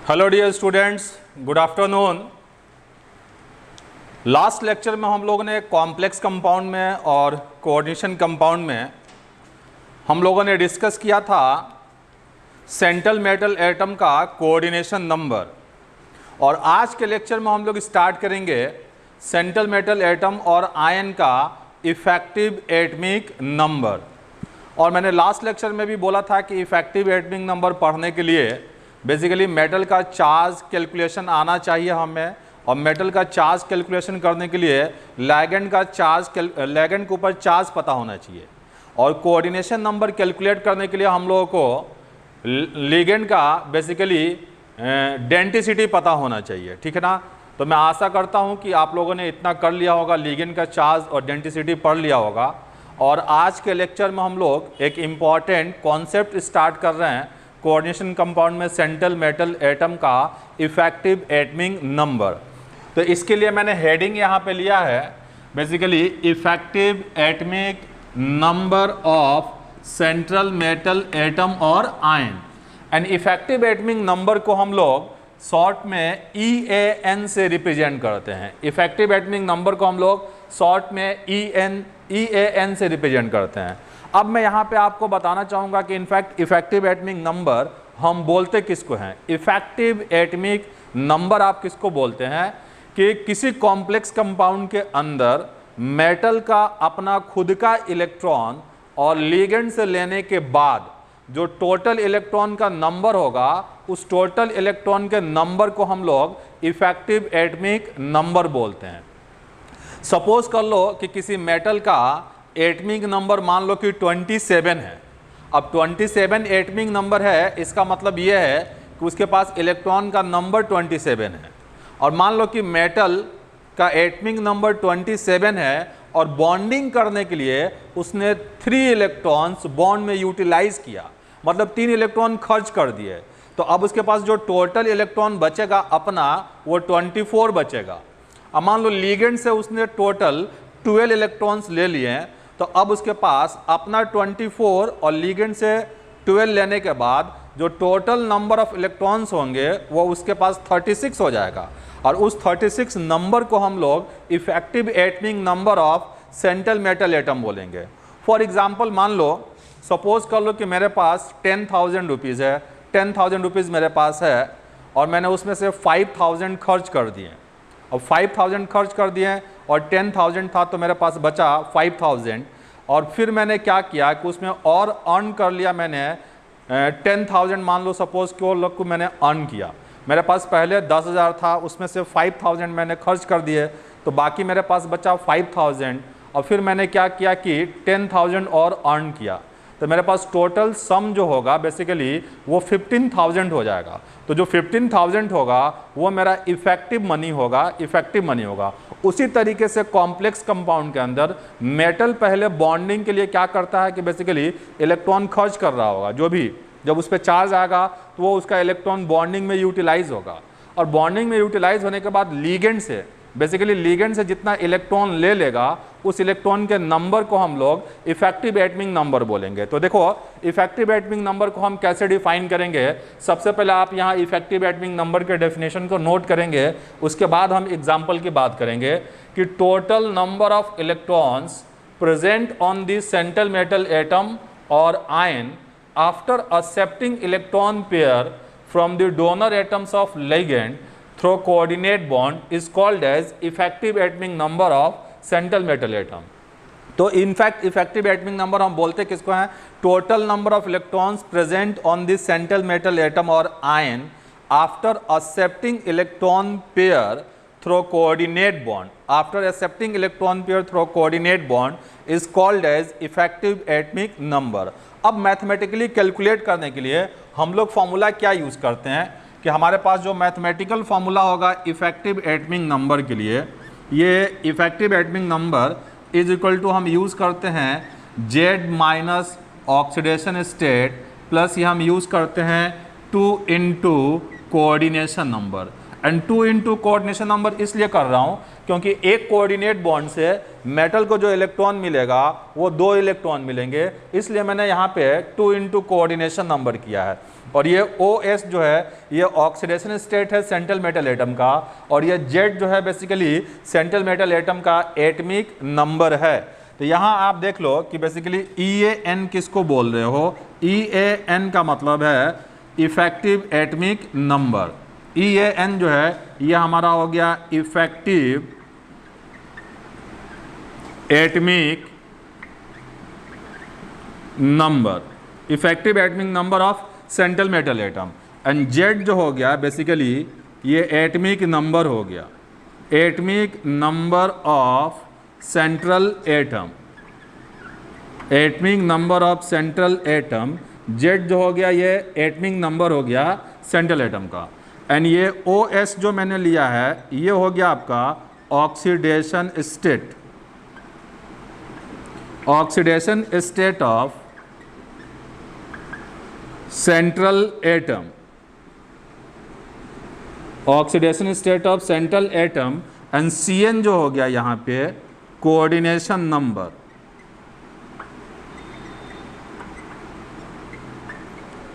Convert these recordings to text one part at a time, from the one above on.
Hello dear students, good afternoon. Last lecture में हम लोगों ने कॉम्प्लेक्स कंपाउंड में और कोऑर्डिनेशन कंपाउंड में हम लोगों ने डिस्कस किया था सेंट्रल मेटल एटम का कोऑर्डिनेशन नंबर, और आज के लेक्चर में हम लोग स्टार्ट करेंगे सेंट्रल मेटल एटम और आयन का इफेक्टिव एटमिक नंबर। और मैंने लास्ट लेक्चर में भी बोला था कि इफेक्टिव एटमिक नंबर पढ़ने के लिए बेसिकली मेटल का चार्ज कैलकुलेशन आना चाहिए हमें, और मेटल का चार्ज कैलकुलेशन करने के लिए लिगेंड के ऊपर चार्ज पता होना चाहिए, और कोऑर्डिनेशन नंबर कैलकुलेट करने के लिए हम लोगों को लिगेंड का बेसिकली डेंसिटी पता होना चाहिए। ठीक है ना। तो मैं आशा करता हूं कि आप लोगों ने इतना कर लिया होगा, लिगेंड का चार्ज और डेंसिटी पढ़ लिया होगा। और आज के लेक्चर में हम लोग एक इम्पॉर्टेंट कॉन्सेप्ट स्टार्ट कर रहे हैं कोऑर्डिनेशन कंपाउंड में सेंट्रल मेटल एटम का इफेक्टिव एटमिक नंबर। तो इसके लिए मैंने हेडिंग यहाँ पे लिया है basically effective atomic number of central metal atom और ion. And effective atomic number को हम लोग शॉर्ट में EAN से रिप्रेजेंट करते हैं। इफेक्टिव एटमिक नंबर को हम लोग शॉर्ट में EAN से रिप्रेजेंट करते हैं। अब मैं यहाँ पे आपको बताना चाहूँगा कि इनफैक्ट इफेक्टिव एटमिक नंबर हम बोलते किसको हैं। इफेक्टिव एटमिक नंबर आप किसको बोलते हैं कि किसी कॉम्प्लेक्स कंपाउंड के अंदर मेटल का अपना खुद का इलेक्ट्रॉन और लिगेंड से लेने के बाद जो टोटल इलेक्ट्रॉन का नंबर होगा, उस टोटल इलेक्ट्रॉन के नंबर को हम लोग इफेक्टिव एटमिक नंबर बोलते हैं। सपोज कर लो कि किसी मेटल का एटमिक नंबर मान लो कि 27 है। अब 27 एटमिक नंबर है, इसका मतलब ये है कि उसके पास इलेक्ट्रॉन का नंबर 27 है। और मान लो कि मेटल का एटमिक नंबर 27 है और बॉन्डिंग करने के लिए उसने 3 इलेक्ट्रॉन्स बॉन्ड में यूटिलाइज किया, मतलब 3 इलेक्ट्रॉन खर्च कर दिए। तो अब उसके पास जो टोटल इलेक्ट्रॉन बचेगा अपना, वो 24 बचेगा। अब मान लो लिगेंड से उसने टोटल 12 इलेक्ट्रॉन्स ले लिए, तो अब उसके पास अपना 24 और लिगेंड से 12 लेने के बाद जो टोटल नंबर ऑफ इलेक्ट्रॉन्स होंगे वो उसके पास 36 हो जाएगा। और उस 36 नंबर को हम लोग effective atomic number of central metal atom बोलेंगे। फॉर एग्जांपल मान लो, सपोज कर लो कि मेरे पास 10,000 रुपीज़ है, 10,000 रुपीज़ मेरे पास है और मैंने उसमें से 5,000 खर्च कर दिए। अब 5,000 खर्च कर दिए और 10,000 था तो मेरे पास बचा 5,000। और फिर मैंने क्या किया कि उसमें और अर्न कर लिया मैंने 10,000 मान लो सपोज कि वो लोग को मैंने अर्न किया। मेरे पास पहले 10,000 था, उसमें से 5,000 मैंने खर्च कर दिए, तो बाकी मेरे पास बचा 5,000। और फिर मैंने क्या किया कि 10,000 और अर्न किया, तो मेरे पास टोटल सम जो होगा बेसिकली वो 15,000 हो जाएगा। तो जो 15,000 होगा वो मेरा इफेक्टिव मनी होगा। उसी तरीके से कॉम्प्लेक्स कंपाउंड के अंदर मेटल पहले बॉन्डिंग के लिए क्या करता है कि बेसिकली इलेक्ट्रॉन खर्च कर रहा होगा, जो भी जब उस पर चार्ज आएगा तो वो उसका इलेक्ट्रॉन बॉन्डिंग में यूटिलाइज होगा। और बॉन्डिंग में यूटिलाइज होने के बाद लिगेंड से जितना इलेक्ट्रॉन ले लेगा, उस इलेक्ट्रॉन के नंबर को हम लोग इफेक्टिव एटमिक नंबर बोलेंगे। तो देखो इफेक्टिव एटमिक नंबर को हम कैसे डिफाइन करेंगे। सबसे पहले आप यहाँ इफेक्टिव एटमिक नंबर के डेफिनेशन को नोट करेंगे, उसके बाद हम एग्जाम्पल की बात करेंगे कि total number of electrons present on the central metal atom और ion after accepting electron pair from the donor atoms of ligand through coordinate bond is called as effective atomic number of central metal atom। तो in fact effective atomic number हम बोलते किसको हैं, total number of electrons present on this central metal atom और ion after accepting electron pair through coordinate bond. After accepting electron pair through coordinate bond is called as effective atomic number. अब mathematically calculate करने के लिए हम लोग formula क्या use करते हैं कि हमारे पास जो मैथमेटिकल फार्मूला होगा इफेक्टिव एटमिक नंबर के लिए, ये effective atomic number is equal to हम यूज़ करते हैं Z minus oxidation state plus ये हम यूज़ करते हैं 2 into coordination number. And 2 into coordination number इसलिए कर रहा हूँ क्योंकि एक कोऑर्डिनेट बॉन्ड से मेटल को जो इलेक्ट्रॉन मिलेगा वो 2 इलेक्ट्रॉन मिलेंगे, इसलिए मैंने यहाँ पे 2 इंटू कोऑर्डिनेशन नंबर किया है। और ये OS जो है ये ऑक्सीडेशन स्टेट है सेंट्रल मेटल एटम का, और ये Z जो है बेसिकली सेंट्रल मेटल एटम का एटमिक नंबर है। तो यहाँ आप देख लो कि बेसिकली EAN किसको बोल रहे हो, EAN का मतलब है इफेक्टिव एटमिक नंबर। EAN जो है ये हमारा हो गया effective atomic number, effective atomic number of central metal atom. And Z जो हो गया बेसिकली ये एटमिक नंबर हो गया, atomic number of central atom, atomic number of central atom. Z जो हो गया ये एटमिक नंबर हो गया सेंट्रल एटम का। एंड ये OS जो मैंने लिया है ये हो गया आपका oxidation state, oxidation state of central atom, oxidation state of central atom. And CN जो हो गया यहाँ पे कोऑर्डिनेशन नंबर।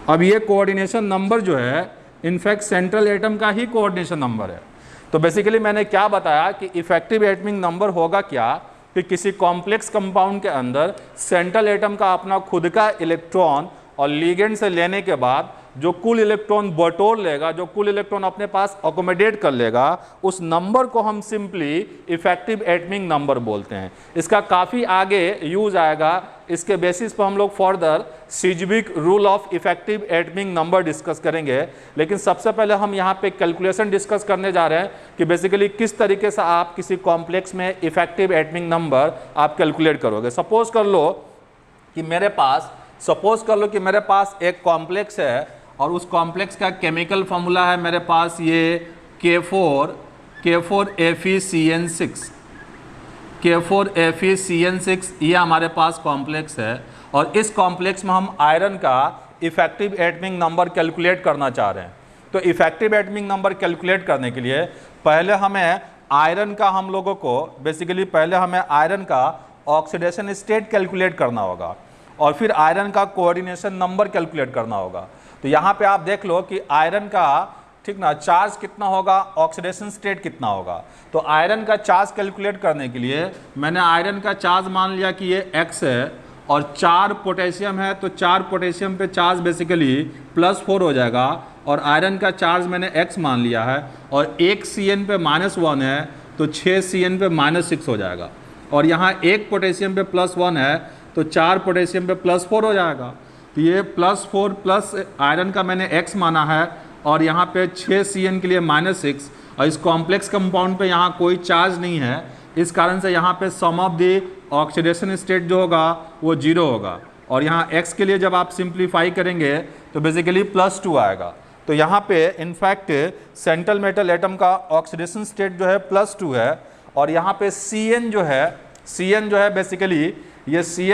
अब ये कोऑर्डिनेशन नंबर जो है इनफैक्ट सेंट्रल एटम का ही कोऑर्डिनेशन नंबर है। तो बेसिकली मैंने क्या बताया कि इफेक्टिव एटमिक नंबर होगा क्या कि किसी कॉम्प्लेक्स कंपाउंड के अंदर सेंट्रल एटम का अपना खुद का इलेक्ट्रॉन और लिगेंड से लेने के बाद जो कुल इलेक्ट्रॉन बटोर लेगा, जो कुल इलेक्ट्रॉन अपने पास अकोमोडेट कर लेगा, उस नंबर को हम सिंपली इफेक्टिव एटमिक नंबर बोलते हैं। इसका काफ़ी आगे यूज आएगा, इसके बेसिस पर हम लोग further सिजविक rule of effective atomic number discuss करेंगे। लेकिन सबसे पहले हम यहाँ पे कैलकुलेशन डिस्कस करने जा रहे हैं कि बेसिकली किस तरीके से आप किसी कॉम्प्लेक्स में इफेक्टिव एटमिक नंबर आप कैलकुलेट करोगे। सपोज कर लो कि मेरे पास एक कॉम्प्लेक्स है और उस कॉम्प्लेक्स का केमिकल फार्मूला है मेरे पास ये K4FeCN6, K4FeCN6 ये हमारे पास कॉम्प्लेक्स है। और इस कॉम्प्लेक्स में हम आयरन का इफेक्टिव एटमिक नंबर कैलकुलेट करना चाह रहे हैं। तो इफेक्टिव एटमिक नंबर कैलकुलेट करने के लिए पहले हमें आयरन का ऑक्सीडेशन स्टेट कैलकुलेट करना होगा और फिर आयरन का कोऑर्डिनेशन नंबर कैलकुलेट करना होगा। तो यहाँ पे आप देख लो कि आयरन का ठीक ना चार्ज कितना होगा, ऑक्सीडेशन स्टेट कितना होगा। तो आयरन का चार्ज कैलकुलेट करने के लिए मैंने आयरन का चार्ज मान लिया कि ये X है और 4 पोटेशियम है, तो 4 पोटेशियम पे चार्ज बेसिकली +4 हो जाएगा। और आयरन का चार्ज मैंने X मान लिया है और 1 CN पे -1 है तो 6 CN पे -6 हो जाएगा। और यहाँ 1 पोटेशियम पे +1 है तो 4 पोटेशियम पे +4 हो जाएगा। तो ये +4 प्लस आयरन का मैंने X माना है और यहाँ पे 6 CN के लिए -6, और इस कॉम्प्लेक्स कंपाउंड पे यहाँ कोई चार्ज नहीं है, इस कारण से यहाँ पे सम ऑफ द ऑक्सीडेशन स्टेट जो होगा वो 0 होगा। और यहाँ X के लिए जब आप सिंप्लीफाई करेंगे तो बेसिकली +2 आएगा। तो यहाँ पे इनफैक्ट सेंट्रल मेटल एटम का ऑक्सीडेशन स्टेट जो है +2 है। और यहाँ पे CN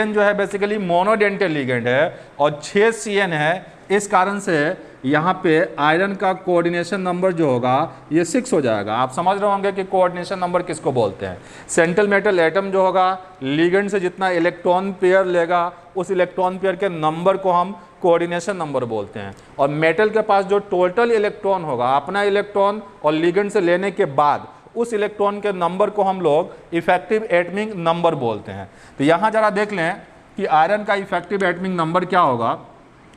जो है बेसिकली मोनोडेंटल लिगेंड है और 6 CN है। इस कारण से यहाँ पे आयरन का कोऑर्डिनेशन नंबर जो होगा ये 6 हो जाएगा। आप समझ रहे होंगे कि कोऑर्डिनेशन नंबर किसको बोलते हैं। सेंट्रल मेटल एटम जो होगा लिगेंड से जितना इलेक्ट्रॉन पेयर लेगा उस इलेक्ट्रॉन पेयर के नंबर को हम कोऑर्डिनेशन नंबर बोलते हैं। और मेटल के पास जो टोटल इलेक्ट्रॉन होगा अपना इलेक्ट्रॉन और लिगेंड से लेने के बाद उस इलेक्ट्रॉन के नंबर को हम लोग इफेक्टिव एटमिक नंबर बोलते हैं। तो यहाँ जरा देख लें कि आयरन का इफेक्टिव एटमिक नंबर क्या होगा।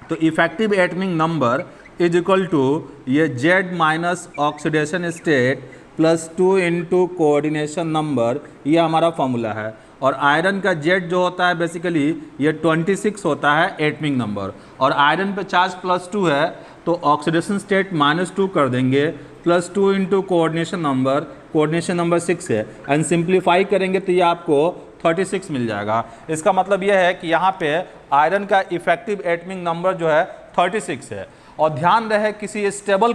तो effective atomic number is equal to ये Z minus oxidation state +2 into coordination number, ये हमारा फॉर्मूला है। और आयरन का Z जो होता है बेसिकली ये 26 होता है एटमिक नंबर। और आयरन पे चार्ज +2 है तो ऑक्सीडेशन स्टेट -2 कर देंगे, +2 इंटू कोऑर्डिनेशन नंबर 6 है। एंड सिंप्लीफाई करेंगे तो ये आपको 36 मिल जाएगा। इसका मतलब यह है कि यहाँ पे आयरन का इफेक्टिव एटमिक नंबर जो है 36 है। और ध्यान रहे किसी स्टेबल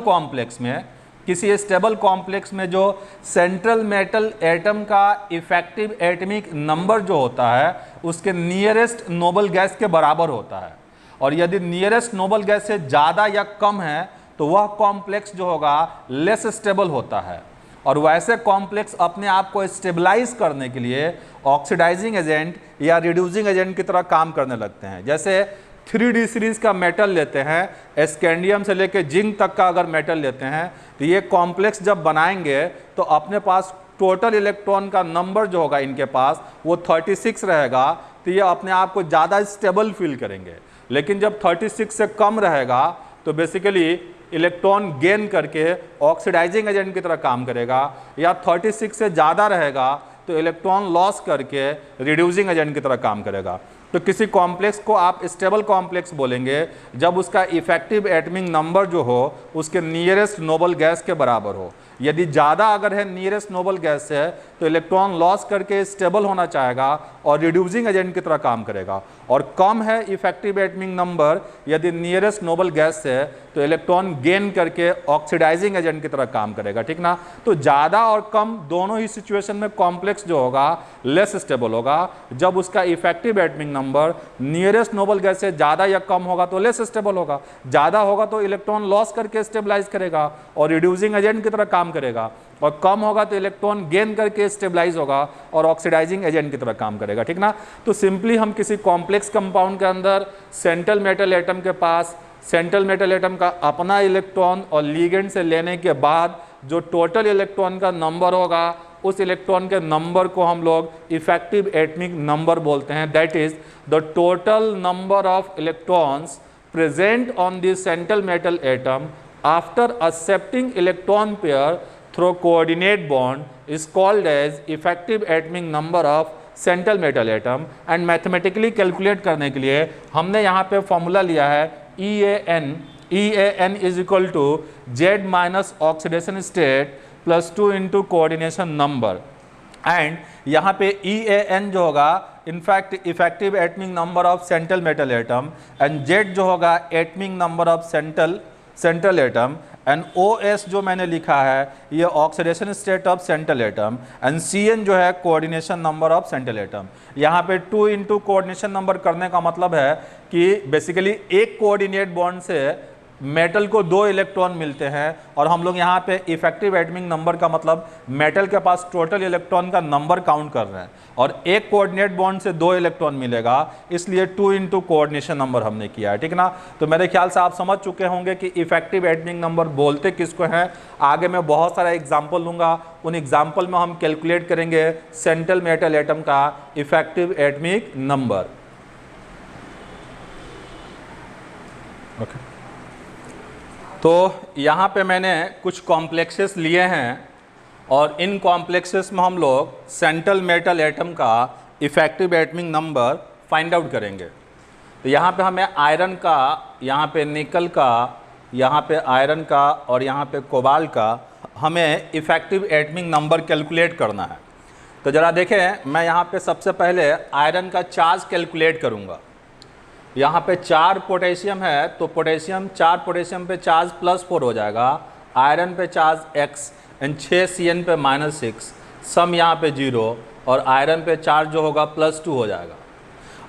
कॉम्प्लेक्स में जो सेंट्रल मेटल एटम का इफेक्टिव एटमिक नंबर जो होता है उसके नियरेस्ट नोबल गैस के बराबर होता है। और यदि नियरेस्ट नोबल गैस से ज़्यादा या कम है तो वह कॉम्प्लेक्स जो होगा लेस स्टेबल होता है। और वैसे कॉम्प्लेक्स अपने आप को स्टेबलाइज करने के लिए ऑक्सीडाइजिंग एजेंट या रिड्यूसिंग एजेंट की तरह काम करने लगते हैं। जैसे 3D सीरीज का मेटल लेते हैं, स्कैंडियम से लेके जिंक तक का अगर मेटल लेते हैं, तो ये कॉम्प्लेक्स जब बनाएंगे तो अपने पास टोटल इलेक्ट्रॉन का नंबर जो होगा इनके पास वो 36 रहेगा। तो ये अपने आप को ज़्यादा स्टेबल फील करेंगे। लेकिन जब 36 से कम रहेगा तो बेसिकली इलेक्ट्रॉन गेन करके ऑक्सीडाइजिंग एजेंट की तरह काम करेगा, या 36 से ज़्यादा रहेगा तो इलेक्ट्रॉन लॉस करके रिड्यूसिंग एजेंट की तरह काम करेगा। तो किसी कॉम्प्लेक्स को आप स्टेबल कॉम्प्लेक्स बोलेंगे जब उसका इफेक्टिव एटॉमिक नंबर जो हो उसके नियरेस्ट नोबल गैस के बराबर हो। यदि ज़्यादा अगर है नियरेस्ट नोबल गैस से तो इलेक्ट्रॉन लॉस करके स्टेबल होना चाहेगा और रिड्यूसिंग एजेंट की तरह काम करेगा, और कम है इफेक्टिव एटॉमिक नंबर यदि नियरेस्ट नोबल गैस से तो इलेक्ट्रॉन गेन करके ऑक्सीडाइजिंग एजेंट की तरह काम करेगा, ठीक ना। तो ज़्यादा और कम दोनों ही सिचुएशन में कॉम्प्लेक्स जो होगा लेस स्टेबल होगा। जब उसका effective atomic number nearest noble gas से ज़्यादा या कम होगा तो लेस स्टेबल होगा, ज़्यादा होगा तो इलेक्ट्रॉन लॉस करके स्टेबलाइज करेगा और रिड्यूसिंग एजेंट की तरह काम करेगा, और कम होगा तो इलेक्ट्रॉन गेन करके स्टेबलाइज होगा और ऑक्सीडाइजिंग एजेंट की तरह काम करेगा, ठीक ना। तो सिंपली हम किसी कॉम्प्लेक्स कंपाउंड के अंदर सेंट्रल मेटल एटम के पास सेंट्रल मेटल एटम का अपना इलेक्ट्रॉन और लीगेंड से लेने के बाद जो टोटल इलेक्ट्रॉन का नंबर होगा उस इलेक्ट्रॉन के नंबर को हम लोग इफेक्टिव एटॉमिक नंबर बोलते हैं। That is the total number of electrons present on the central metal atom after accepting electron pair through coordinate bond is called as effective atomic number of central metal atom। and mathematically calculate करने के लिए हमने यहाँ पे formula लिया है EAN is equal to Z minus oxidation state plus 2 into coordination number। And यहाँ पे EAN जो होगा in fact effective atomic number of central metal atom, and Z जो होगा atomic number of central atom, and OS जो मैंने लिखा है ये oxidation state of central atom, and CN जो है coordination number of central atom. यहाँ पे 2 इंटू कोऑर्डिनेशन नंबर करने का मतलब है कि बेसिकली एक कोऑर्डिनेट बॉन्ड से मेटल को 2 इलेक्ट्रॉन मिलते हैं, और हम लोग यहाँ पे इफेक्टिव एटॉमिक नंबर का मतलब मेटल के पास टोटल इलेक्ट्रॉन का नंबर काउंट कर रहे हैं, और एक कोऑर्डिनेट बॉन्ड से 2 इलेक्ट्रॉन मिलेगा, इसलिए 2 इंटू कोऑर्डिनेशन नंबर हमने किया है, ठीक ना। तो मेरे ख्याल से आप समझ चुके होंगे कि इफेक्टिव एटॉमिक नंबर बोलते किसको हैं। आगे मैं बहुत सारा एग्जाम्पल लूँगा, उन एग्जाम्पल में हम कैलकुलेट करेंगे सेंट्रल मेटल एटम का इफेक्टिव एटॉमिक नंबर। ओके, तो यहाँ पे मैंने कुछ कॉम्प्लेक्सेस लिए हैं, और इन कॉम्प्लेक्सेस में हम लोग सेंट्रल मेटल एटम का effective atomic number find out करेंगे। तो यहाँ पे हमें आयरन का, यहाँ पे निकल का, यहाँ पे आयरन का और यहाँ पे कोबाल्ट का हमें इफेक्टिव एटॉमिक नंबर कैलकुलेट करना है। तो ज़रा देखें, मैं यहाँ पे सबसे पहले आयरन का चार्ज कैलकुलेट करूँगा। यहाँ पे 4 पोटेशियम है तो पोटेशियम 4 पोटेशियम पे चार्ज +4 हो जाएगा, आयरन पे चार्ज x, एंड 6 CN पे -6, सम यहाँ पे 0, और आयरन पे चार्ज जो होगा +2 हो जाएगा।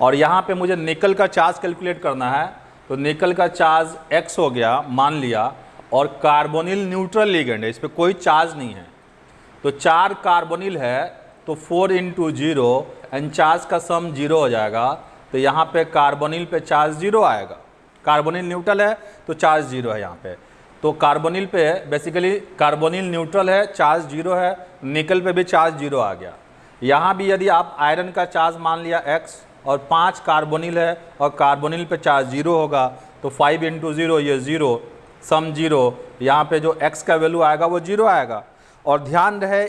और यहाँ पे मुझे निकल का चार्ज कैलकुलेट करना है, तो निकल का चार्ज x हो गया मान लिया, और कार्बोनिल न्यूट्रल लिगेंड है, इस पर कोई चार्ज नहीं है, तो 4 कार्बोनिल है तो 4 इंटू 0, एंड चार्ज का सम 0 हो जाएगा। तो यहाँ पे कार्बोनिल पे चार्ज 0 आएगा, कार्बोनिल न्यूट्रल है तो चार्ज 0 है यहाँ पे, तो कार्बोनिल पे बेसिकली कार्बोनिल न्यूट्रल है, चार्ज 0 है, निकल पे भी चार्ज 0 आ गया। यहाँ भी यदि आप आयरन का चार्ज मान लिया x, और 5 कार्बोनिल है और कार्बोनिल पे चार्ज 0 होगा, तो 5 इंटू 0 ये 0, सम 0, यहाँ पे जो x का वैल्यू आएगा वो 0 आएगा। और ध्यान रहे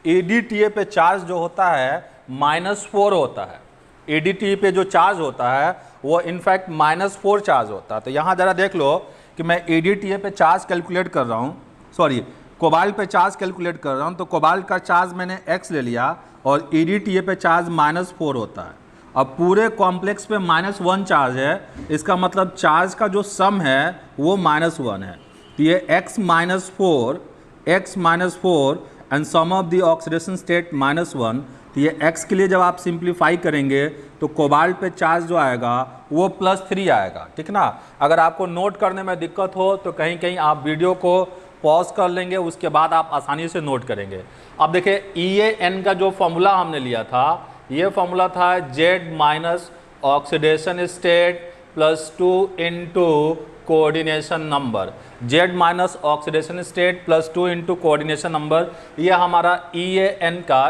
EDTA पे चार्ज जो होता है -4 होता है, EDTA पे जो चार्ज होता है वो इनफैक्ट -4 चार्ज होता है। तो यहाँ ज़रा देख लो कि मैं EDTA पे चार्ज कैलकुलेट कर रहा हूँ, सॉरी कोबाल्ट पे चार्ज कैलकुलेट कर रहा हूँ, तो कोबाल्ट का चार्ज मैंने x ले लिया और EDTA पे चार्ज -4 होता है। अब पूरे कॉम्प्लेक्स पे -1 चार्ज है, इसका मतलब चार्ज का जो सम है वो -1 है। तो ये x -4 and sum of the oxidation state -1, तो ये x के लिए जब आप सिंप्लीफाई करेंगे तो कोबाल्ट पे चार्ज जो आएगा वो +3 आएगा, ठीक ना। अगर आपको नोट करने में दिक्कत हो तो कहीं कहीं आप वीडियो को पॉज कर लेंगे, उसके बाद आप आसानी से नोट करेंगे। अब देखिए EAN का जो फॉर्मूला हमने लिया था, ये फॉर्मूला था Z minus oxidation state plus 2 into coordination number, Z minus oxidation state plus 2 into coordination number, ये हमारा EAN का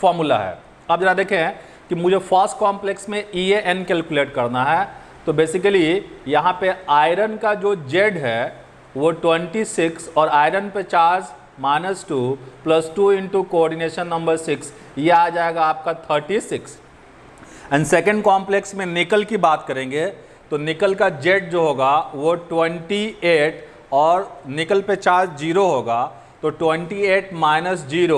फॉर्मूला है। अब जरा देखें कि मुझे फर्स्ट कॉम्प्लेक्स में EAN कैलकुलेट करना है, तो बेसिकली यहाँ पे आयरन का जो Z है वो 26 और आयरन पे charge -2 plus 2 into coordination number 6, ये आ जाएगा आपका 36। एंड सेकेंड कॉम्प्लेक्स में निकल की बात करेंगे तो निकल का Z जो होगा वो 28 और निकल पे चार्ज 0 होगा, तो 28 minus 0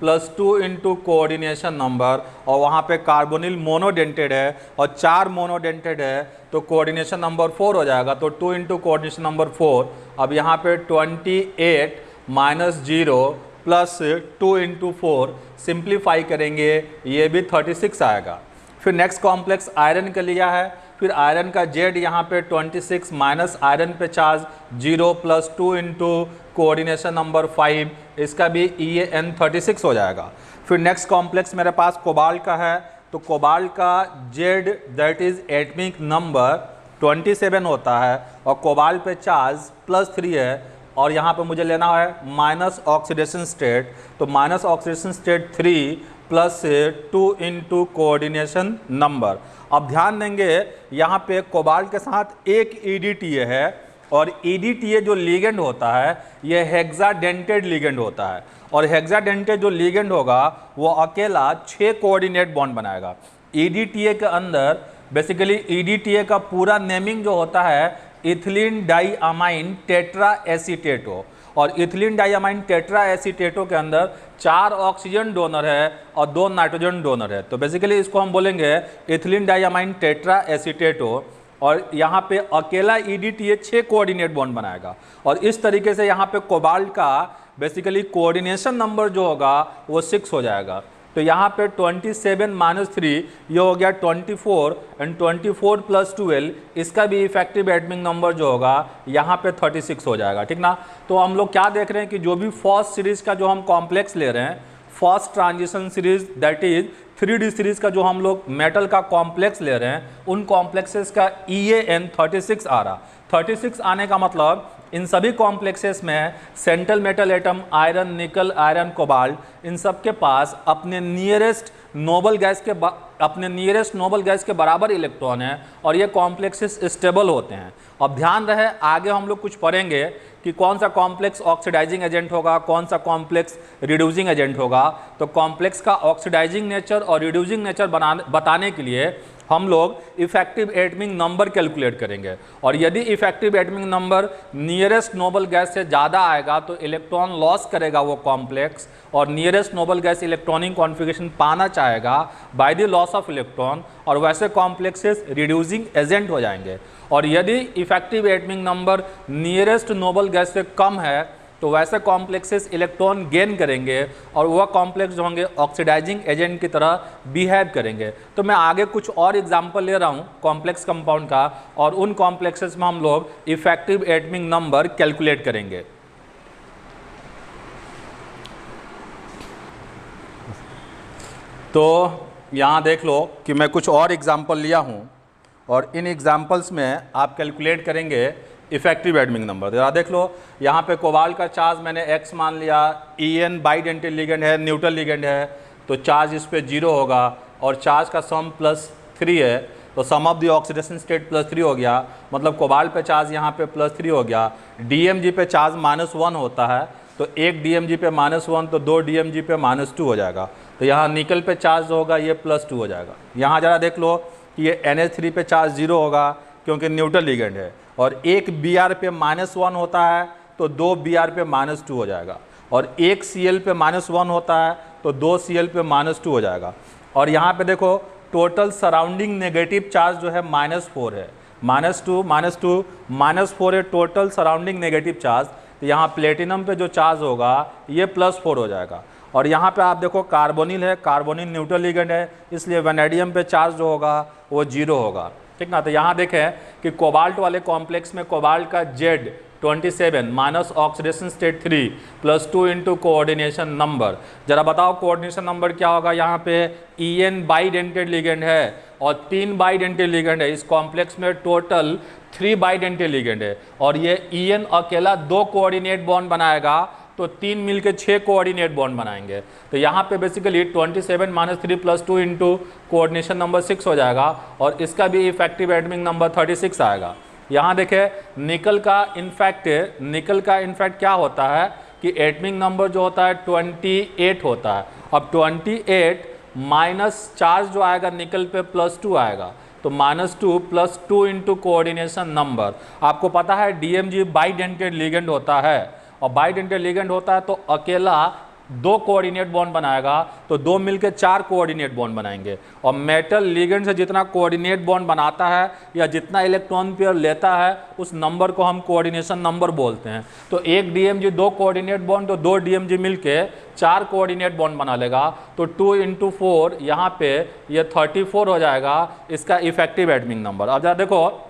plus 2 into coordination number, और वहाँ पे कार्बोनिल मोनोडेंटेड है और 4 मोनोडेंटेड है तो कोऑर्डिनेशन नंबर 4 हो जाएगा, तो 2 इंटू कोऑर्डिनेशन नंबर 4। अब यहाँ पे 28 माइनस 0 प्लस 2 इंटू 4 सिंप्लीफाई करेंगे, ये भी 36 आएगा। फिर नेक्स्ट कॉम्प्लेक्स आयरन का लिया है, फिर आयरन का Z यहाँ पे 26 माइनस आयरन पे charge 0 plus 2 into coordination number 5, इसका भी EAN 36 हो जाएगा। फिर नेक्स्ट कॉम्प्लेक्स मेरे पास कोबाल्ट का है, तो कोबाल्ट का Z that is atomic number 27 होता है और कोबाल्ट पे चार्ज +3 है, और यहाँ पे मुझे लेना है माइनस ऑक्सीडेशन स्टेट, तो minus oxidation state 3 plus 2 into coordination number. अब ध्यान देंगे यहाँ पे कोबाल्ट के साथ एक EDTA है, और EDTA जो लिगेंड होता है ये हेक्साडेंटेड लिगेंड होता है, और हेक्साडेंटेड जो लिगेंड होगा वो अकेला 6 कोऑर्डिनेट बॉन्ड बनाएगा। EDTA के अंदर बेसिकली EDTA का पूरा नेमिंग जो होता है इथिलीन डाईअमाइन टेट्रा एसीटेटो, और इथिलीन डाईअमाइन टेट्रा एसीटेटो के अंदर 4 ऑक्सीजन डोनर है और 2 नाइट्रोजन डोनर है, तो बेसिकली इसको हम बोलेंगे इथिलीन डाईअमाइन टेट्रा एसीटेटो, और यहाँ पे अकेला EDTA 6 कोऑर्डिनेट बॉन्ड बनाएगा। और इस तरीके से यहाँ पे कोबाल्ट का बेसिकली कोऑर्डिनेशन नंबर जो होगा वो 6 हो जाएगा, तो यहाँ पे 27 माइनस 3 ये हो गया 24, एंड 24 प्लस 12 इसका भी इफेक्टिव एटमिक नंबर जो होगा यहाँ पे 36 हो जाएगा, ठीक ना। तो हम लोग क्या देख रहे हैं कि जो भी फर्स्ट सीरीज़ का जो हम कॉम्प्लेक्स ले रहे हैं, first transition series that is 3D series का जो हम लोग मेटल का कॉम्प्लेक्स ले रहे हैं, उन कॉम्प्लेक्सेस का EAN 36 आ रहा। 36 आने का मतलब इन सभी कॉम्प्लेक्सेस में सेंट्रल मेटल एटम आयरन, निकल, आयरन, कोबाल्ट, इन सब के पास अपने नियरेस्ट नोबल गैस के बराबर इलेक्ट्रॉन है, और ये कॉम्प्लेक्सेस स्टेबल होते हैं। अब ध्यान रहे आगे हम लोग कुछ पढ़ेंगे कि कौन सा कॉम्प्लेक्स ऑक्सीडाइजिंग एजेंट होगा, कौन सा कॉम्प्लेक्स रिड्यूसिंग एजेंट होगा। तो कॉम्प्लेक्स का ऑक्सीडाइजिंग नेचर और रिड्यूसिंग नेचर बताने के लिए हम लोग इफेक्टिव एटमिक नंबर कैलकुलेट करेंगे, और यदि effective atomic number nearest noble gas से ज़्यादा आएगा तो इलेक्ट्रॉन लॉस करेगा वो कॉम्प्लेक्स, और nearest noble gas electronic configuration पाना चाहेगा by the loss of electron, और वैसे कॉम्प्लेक्सेस रिड्यूसिंग एजेंट हो जाएंगे। और यदि effective atomic number nearest noble gas से कम है तो वैसे कॉम्प्लेक्सेस इलेक्ट्रॉन गेन करेंगे, और वह कॉम्प्लेक्स जो होंगे ऑक्सीडाइजिंग एजेंट की तरह बिहेव करेंगे। तो मैं आगे कुछ और एग्जांपल ले रहा हूँ कॉम्प्लेक्स कंपाउंड का, और उन कॉम्प्लेक्सेस में हम लोग इफेक्टिव एटमिक नंबर कैलकुलेट करेंगे। तो यहाँ देख लो कि मैं कुछ और एग्जाम्पल लिया हूँ, और इन एग्जाम्पल्स में आप कैलकुलेट करेंगे इफेक्टिव एटमिक नंबर। जरा देख लो, यहाँ पे कोबाल्ट का चार्ज मैंने X मान लिया, EN बाइडेंटेड लिगेंड है, न्यूट्रल लिगेंड है, तो चार्ज इस पे 0 होगा, और चार्ज का सम +3 है, तो सम ऑफ द ऑक्सीडेशन स्टेट +3 हो गया, मतलब कोबाल्ट पे चार्ज यहाँ पे +3 हो गया। DMG पे चार्ज -1 होता है, तो एक DMG पे -1 तो 2 DMG पे -2 हो जाएगा, तो यहाँ निकल पे चार्ज होगा ये +2 हो जाएगा। यहाँ ज़रा देख लो कि ये NH3 पे चार्ज 0 होगा क्योंकि न्यूट्रल लिगेंड है, और एक Br पे -1 होता है तो 2 Br पे -2 हो जाएगा, और एक Cl पे -1 होता है तो 2 Cl पे -2 हो जाएगा। और यहाँ पे देखो टोटल सराउंडिंग नेगेटिव चार्ज जो है -4 है, -2 -4 है टोटल सराउंडिंग नेगेटिव चार्ज। तो यहाँ प्लेटिनम पे जो चार्ज होगा ये +4 हो जाएगा। और यहाँ पे आप देखो कार्बोनिल है, कार्बोनिल न्यूट्रल लिगेंड है, इसलिए वैनेडियम पे चार्ज जो होगा वो 0 होगा, ठीक ना। तो यहाँ देखें कि कोबाल्ट वाले कॉम्प्लेक्स में कोबाल्ट का Z 27 minus oxidation state 3 plus 2 into coordination number. जरा बताओ कोऑर्डिनेशन नंबर क्या होगा। यहाँ पे EN बाइडेंटेड लिगेंड है और 3 बाइडेंटिल लिगेंड है। इस कॉम्प्लेक्स में टोटल 3 बाइडेंटिल लिगेंड है और ये EN अकेला 2 कोऑर्डिनेट बॉन्ड बनाएगा, तो 3 मिलके 6 कोऑर्डिनेट बॉन्ड बनाएंगे। तो यहाँ पे बेसिकली 27 - 3 + 2 इंटू कोऑर्डिनेशन नंबर 6 हो जाएगा और इसका भी इफेक्टिव एटमिक नंबर 36 आएगा। यहाँ देखें निकल का इनफैक्ट क्या होता है कि एटमिक नंबर जो होता है 28 होता है। अब 28 माइनस चार्ज जो आएगा निकल पे +2 आएगा, तो -2 + 2 इंटू कोऑर्डिनेशन नंबर। आपको पता है DMG बाइडेंटेड लिगेंड होता है और बाइडेंटेड लिगेंड होता है तो अकेला 2 कोऑर्डिनेट बॉन्ड बनाएगा, तो 2 मिलके 4 कोऑर्डिनेट बॉन्ड बनाएंगे। और मेटल लिगेंड से जितना कोऑर्डिनेट बॉन्ड बनाता है या जितना इलेक्ट्रॉन पेयर लेता है उस नंबर को हम कोऑर्डिनेशन नंबर बोलते हैं। तो एक DMG 2 कोऑर्डिनेट बॉन्ड, तो 2 DMG मिलके 4 कोऑर्डिनेट बॉन्ड बना लेगा, तो 2 × 4 यहाँ पे ये 34 हो जाएगा इसका इफेक्टिव एटमिक नंबर। अब जरा देखो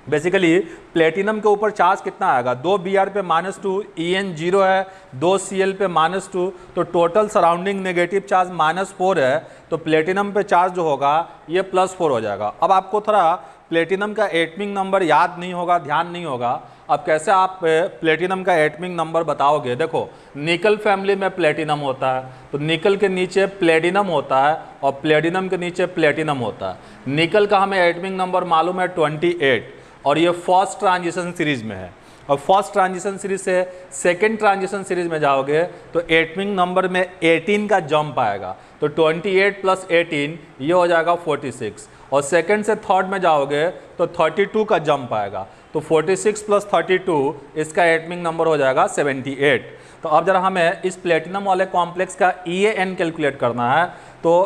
बेसिकली प्लेटिनम के ऊपर चार्ज कितना आएगा, 2 Br पे -2, EN 0 है, 2 Cl पे -2, तो टोटल सराउंडिंग नेगेटिव चार्ज -4 है, तो प्लेटिनम पे चार्ज जो होगा ये +4 हो जाएगा। अब आपको थोड़ा प्लेटिनम का एटमिक नंबर याद नहीं होगा, ध्यान नहीं होगा। अब कैसे आप प्लेटिनम का एटमिक नंबर बताओगे, देखो निकल फैमिली में प्लेटिनम होता है, तो निकल के नीचे प्लेटिनम होता है और प्लेटिनम के नीचे प्लेटिनम होता है। निकल का हमें एटमिक नंबर मालूम है 28 और ये फर्स्ट ट्रांजिशन सीरीज में है। और फर्स्ट ट्रांजिशन सीरीज से सेकेंड ट्रांजिशन सीरीज में जाओगे तो एटमिक नंबर में 18 का जंप आएगा, तो 28 + 18 ये हो जाएगा 46। और सेकेंड से थर्ड में जाओगे तो 32 का जंप आएगा, तो 46 + 32 इसका एटमिक नंबर हो जाएगा 78। तो अब जरा हमें इस प्लेटिनम वाले कॉम्प्लेक्स का EAN कैलकुलेट करना है। तो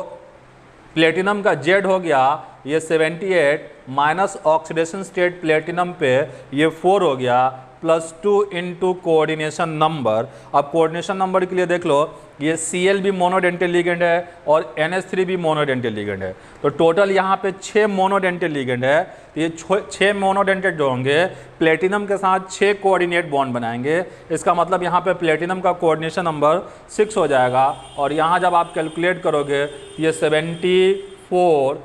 प्लेटिनम का Z हो गया ये 78 माइनस ऑक्सीडेशन स्टेट प्लेटिनम पे ये 4 हो गया +2 इंटू कोऑर्डिनेशन नंबर। अब कोऑर्डिनेशन नंबर के लिए देख लो ये Cl भी मोनोडेंटल लिगेंड है और NH3 भी मोनोडेंटल लिगेंड है, तो टोटल यहाँ पे 6 मोनोडेंटल लिगेंड है। तो ये 6 मोनोडेंटल जो होंगे प्लेटिनम के साथ 6 कोऑर्डिनेट बॉन्ड बनाएंगे। इसका मतलब यहाँ पे प्लेटिनम का कोऑर्डिनेशन नंबर 6 हो जाएगा और यहाँ जब आप कैलकुलेट करोगे ये 78 -4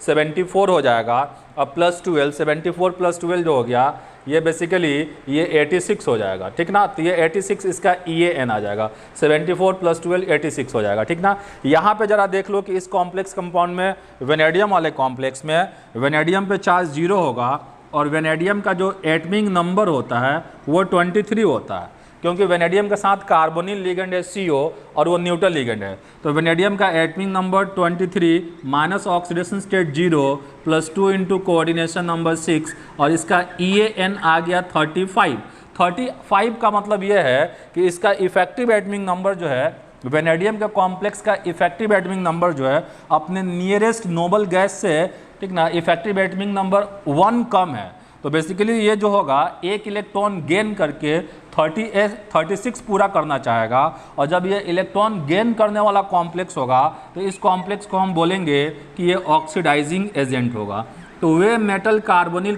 74 हो जाएगा। अब +12 74 + 12 जो हो गया ये बेसिकली ये 86 हो जाएगा, ठीक ना। तो ये 86 इसका EAN आ जाएगा, 74 + 12 86 हो जाएगा, ठीक ना। यहाँ पे जरा देख लो कि इस कॉम्प्लेक्स कंपाउंड में वेनेडियम वाले कॉम्प्लेक्स में वेनेडियम पे चार्ज 0 होगा और वेनेडियम का जो एटमिक नंबर होता है वो 23 होता है, क्योंकि वेनेडियम के साथ कार्बोनिल लिगेंड है CO और वो न्यूट्रल लिगेंड है। तो वेनेडियम का atomic number 23 minus oxidation state 0 +2 into coordination number 6 और इसका EAN आ गया 35। 35 का मतलब ये है कि इसका इफेक्टिव एटमिक नंबर जो है वेनेडियम के कॉम्प्लेक्स का इफेक्टिव एटमिक नंबर जो है अपने नियरेस्ट नोबल गैस से, ठीक ना, इफेक्टिव एटमिक नंबर 1 कम है। तो बेसिकली ये जो होगा एक इलेक्ट्रॉन गेन करके 36 पूरा करना चाहेगा और जब ये इलेक्ट्रॉन गेन करने वाला कॉम्प्लेक्स होगा तो इस कॉम्प्लेक्स को हम बोलेंगे कि ये ऑक्सीडाइजिंग एजेंट होगा। तो वे मेटल कार्बोनिल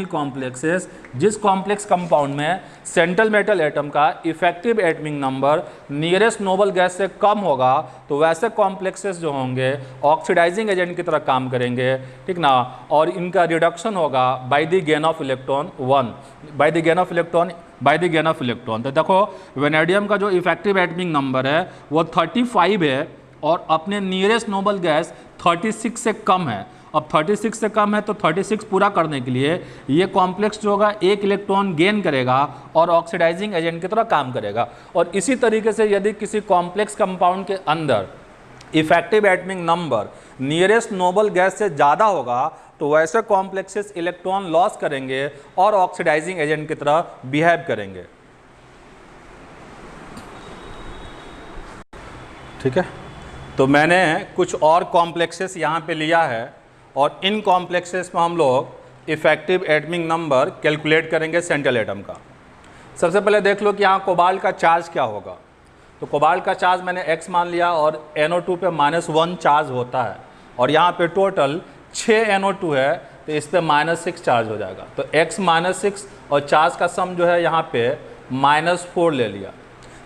कॉम्प्लेक्सेस जिस कॉम्प्लेक्स कंपाउंड में सेंट्रल मेटल एटम का effective atomic number nearest noble gas से कम होगा तो वैसे कॉम्प्लेक्सेस जो होंगे ऑक्सीडाइजिंग एजेंट की तरह काम करेंगे, ठीक ना। और इनका रिडक्शन होगा by the gain of electron 1 by the gain of electron. तो देखो वेनेडियम का जो इफेक्टिव एटमिक नंबर है वो 35 है और अपने नियरेस्ट नोबल गैस 36 से कम है। अब 36 से कम है तो 36 पूरा करने के लिए ये कॉम्प्लेक्स जो होगा एक इलेक्ट्रॉन गेन करेगा और ऑक्सीडाइजिंग एजेंट की तरह काम करेगा। और इसी तरीके से यदि किसी कॉम्प्लेक्स कंपाउंड के अंदर effective atomic number nearest noble gas से ज़्यादा होगा तो वैसे कॉम्प्लेक्सेस इलेक्ट्रॉन लॉस करेंगे और ऑक्सीडाइजिंग एजेंट की तरह बिहेव करेंगे, ठीक है। तो मैंने कुछ और कॉम्प्लेक्सेस यहाँ पे लिया है और इन कॉम्प्लेक्सेस में हम लोग इफेक्टिव एटमिक नंबर कैलकुलेट करेंगे सेंट्रल एटम का। सबसे पहले देख लो कि यहाँ कोबाल्ट का चार्ज क्या होगा। तो कोबाल्ट का चार्ज मैंने X मान लिया और NO2 पे -1 चार्ज होता है और यहाँ पे टोटल 6 NO2 है तो इस पे -6 चार्ज हो जाएगा। तो X -6 और चार्ज का सम जो है यहाँ पे -4 ले लिया।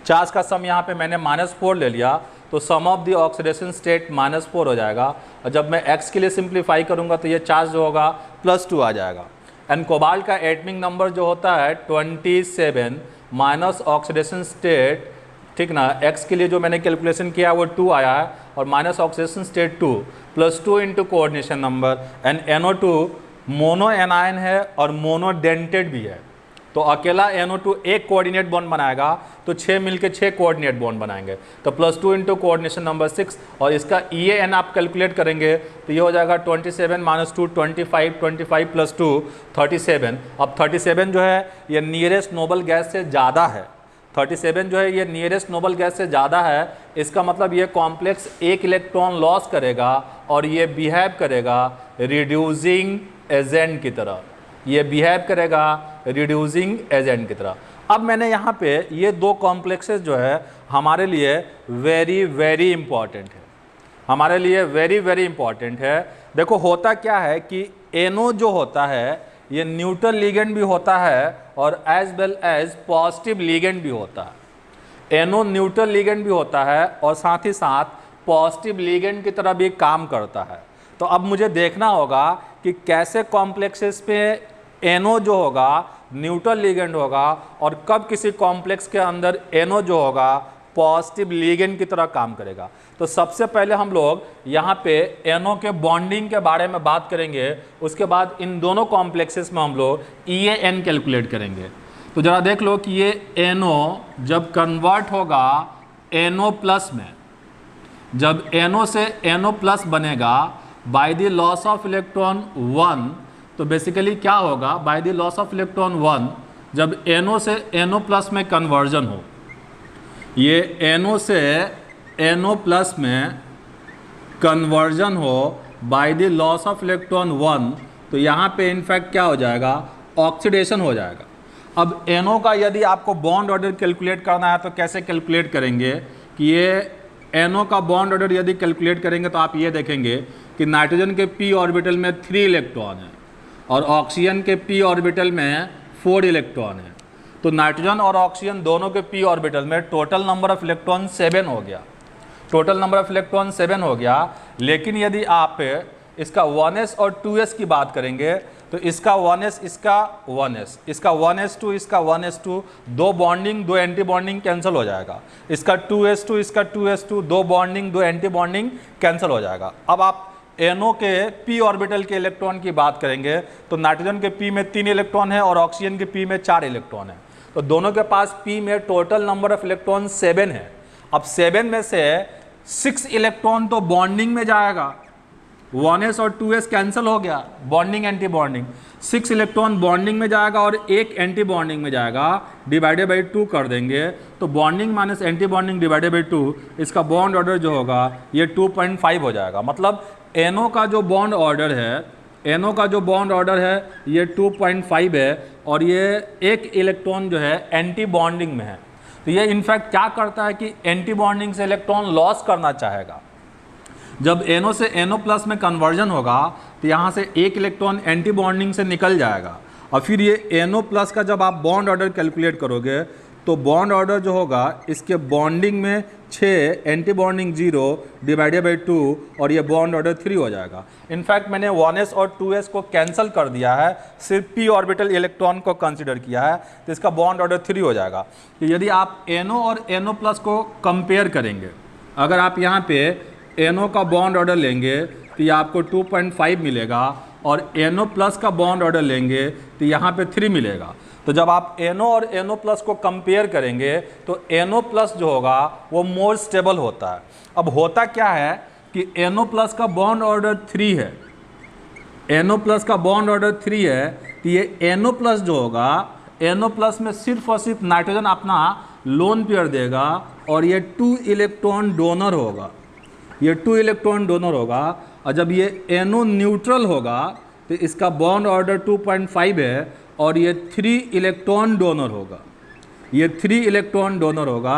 चार्ज का सम यहाँ पे मैंने -4 ले लिया तो सम ऑफ द ऑक्सीडेशन स्टेट -4 हो जाएगा, और जब मैं x के लिए सिंप्लीफाई करूँगा तो ये चार्ज जो होगा +2 आ जाएगा। एंड कोबाल्ट का एटमिक नंबर जो होता है 27 माइनस ऑक्सीडेशन स्टेट, ठीक ना, x के लिए जो मैंने कैलकुलेशन किया वो 2 आया है, और minus oxidation state 2 +2 into coordination number. And NO2 mono anion है और मोनोडेंटेड भी है, तो अकेला NO2 एक कोऑर्डिनेट बॉन्ड बनाएगा तो 6 मिलके 6 कोऑर्डिनेट बॉन्ड बनाएंगे, तो +2 इंटू कोऑर्डिनेशन नंबर 6, और इसका EAN आप कैलकुलेट करेंगे तो ये हो जाएगा 27 - 2 25, 25 + 2 37। अब 37 जो है ये नियरेस्ट नोबल गैस से ज़्यादा है, 37 जो है ये नियरेस्ट नोबल गैस से ज़्यादा है, इसका मतलब ये कॉम्प्लेक्स एक इलेक्ट्रॉन लॉस करेगा और ये बिहेव करेगा रिड्यूसिंग एजेंट की तरह, ये बिहेव करेगा रिड्यूसिंग एजेंट की तरह। अब मैंने यहाँ पे ये दो कॉम्प्लेक्सेस जो है हमारे लिए वेरी वेरी इंपॉर्टेंट है, हमारे लिए वेरी वेरी इंपॉर्टेंट है। देखो होता क्या है कि NO जो होता है ये न्यूट्रल लिगेंड भी होता है और as well as positive ligand भी होता है। NO न्यूट्रल लिगेंड भी होता है और साथ ही साथ पॉजिटिव लिगेंड की तरह भी काम करता है। तो अब मुझे देखना होगा कि कैसे कॉम्प्लेक्सेस पे NO जो होगा न्यूट्रल लिगेंड होगा और कब किसी कॉम्प्लेक्स के अंदर NO जो होगा पॉजिटिव लिगेंड की तरह काम करेगा। तो सबसे पहले हम लोग यहाँ पे NO के बॉन्डिंग के बारे में बात करेंगे, उसके बाद इन दोनों कॉम्प्लेक्सेस में हम लोग EAN कैलकुलेट करेंगे। तो ज़रा देख लो कि ये NO जब कन्वर्ट होगा NO+ में, जब NO से NO+ बनेगा by the loss of electron 1, तो बेसिकली क्या होगा, by the loss of electron 1 जब NO से NO+ में कन्वर्जन हो, ये NO से NO+ में कन्वर्जन हो by the loss of electron 1, तो यहाँ पे इनफैक्ट क्या हो जाएगा, ऑक्सीडेशन हो जाएगा। अब NO का यदि आपको बॉन्ड ऑर्डर कैलकुलेट करना है तो कैसे कैलकुलेट करेंगे कि ये NO का बॉन्ड ऑर्डर यदि कैलकुलेट करेंगे तो आप ये देखेंगे कि नाइट्रोजन के p ऑर्बिटल में 3 इलेक्ट्रॉन है और ऑक्सीजन के p ऑर्बिटल में 4 इलेक्ट्रॉन है। तो नाइट्रोजन और ऑक्सीजन दोनों के p ऑर्बिटल में टोटल नंबर ऑफ इलेक्ट्रॉन 7 हो गया, टोटल नंबर ऑफ इलेक्ट्रॉन 7 हो गया। लेकिन यदि आप इसका 1s और 2s की बात करेंगे तो इसका 1s, इसका 1s, इसका 1s2, इसका 1s2, दो बॉन्डिंग दो एंटी बॉन्डिंग कैंसिल हो जाएगा। इसका 2s2, इसका 2s2, दो बॉन्डिंग दो एंटी बॉन्डिंग कैंसिल हो जाएगा। अब आप NO के p ऑर्बिटल के इलेक्ट्रॉन की बात करेंगे तो नाइट्रोजन के p में 3 इलेक्ट्रॉन है और ऑक्सीजन के p में 4 इलेक्ट्रॉन है, तो दोनों के पास p में टोटल नंबर ऑफ इलेक्ट्रॉन 7 है। अब 7 में से 6 इलेक्ट्रॉन तो बॉन्डिंग में जाएगा, 1s और 2s कैंसिल हो गया, bonding anti bonding, 6 electron bonding में जाएगा और एक एंटी बॉन्डिंग में जाएगा, डिवाइडेड बाई 2 कर देंगे तो bonding minus anti bonding divided by 2, इसका बॉन्ड ऑर्डर जो होगा ये 2.5 हो जाएगा। मतलब NO का जो बॉन्ड ऑर्डर है, NO का जो बॉन्ड ऑर्डर है ये 2.5 है और ये एक इलेक्ट्रॉन जो है एंटी बॉन्डिंग में है। तो ये इनफैक्ट क्या करता है कि एंटी बॉन्डिंग से इलेक्ट्रॉन लॉस करना चाहेगा। जब NO से NO+ में कन्वर्जन होगा तो यहाँ से एक इलेक्ट्रॉन एंटी बॉन्डिंग से निकल जाएगा और फिर ये NO+ का जब आप बॉन्ड ऑर्डर कैलकुलेट करोगे तो बॉन्ड ऑर्डर जो होगा इसके बॉन्डिंग में 6, एंटी बॉन्डिंग 0 डिवाइडेड बाई 2 और ये बॉन्ड ऑर्डर 3 हो जाएगा। इनफैक्ट मैंने 1s और 2s को कैंसिल कर दिया है, सिर्फ p ऑर्बिटल इलेक्ट्रॉन को कंसीडर किया है, तो इसका बॉन्ड ऑर्डर 3 हो जाएगा। तो यदि आप NO और NO+ को कंपेयर करेंगे, अगर आप यहाँ पे NO का बॉन्ड ऑर्डर लेंगे तो ये आपको 2.5 मिलेगा और NO+ का बॉन्ड ऑर्डर लेंगे तो यहाँ पे 3 मिलेगा। तो जब आप NO और NO+ को कंपेयर करेंगे तो NO+ जो होगा वो मोर स्टेबल होता है। अब होता क्या है कि NO+ का बॉन्ड ऑर्डर 3 है, NO+ का बॉन्ड ऑर्डर 3 है, तो ये NO+ जो होगा NO+ में सिर्फ और सिर्फ नाइट्रोजन अपना लोन पेयर देगा और ये 2 इलेक्ट्रॉन डोनर होगा, ये 2 इलेक्ट्रॉन डोनर होगा। और जब ये NO न्यूट्रल होगा तो इसका बॉन्ड ऑर्डर 2.5 है और ये 3 इलेक्ट्रॉन डोनर होगा, ये 3 इलेक्ट्रॉन डोनर होगा।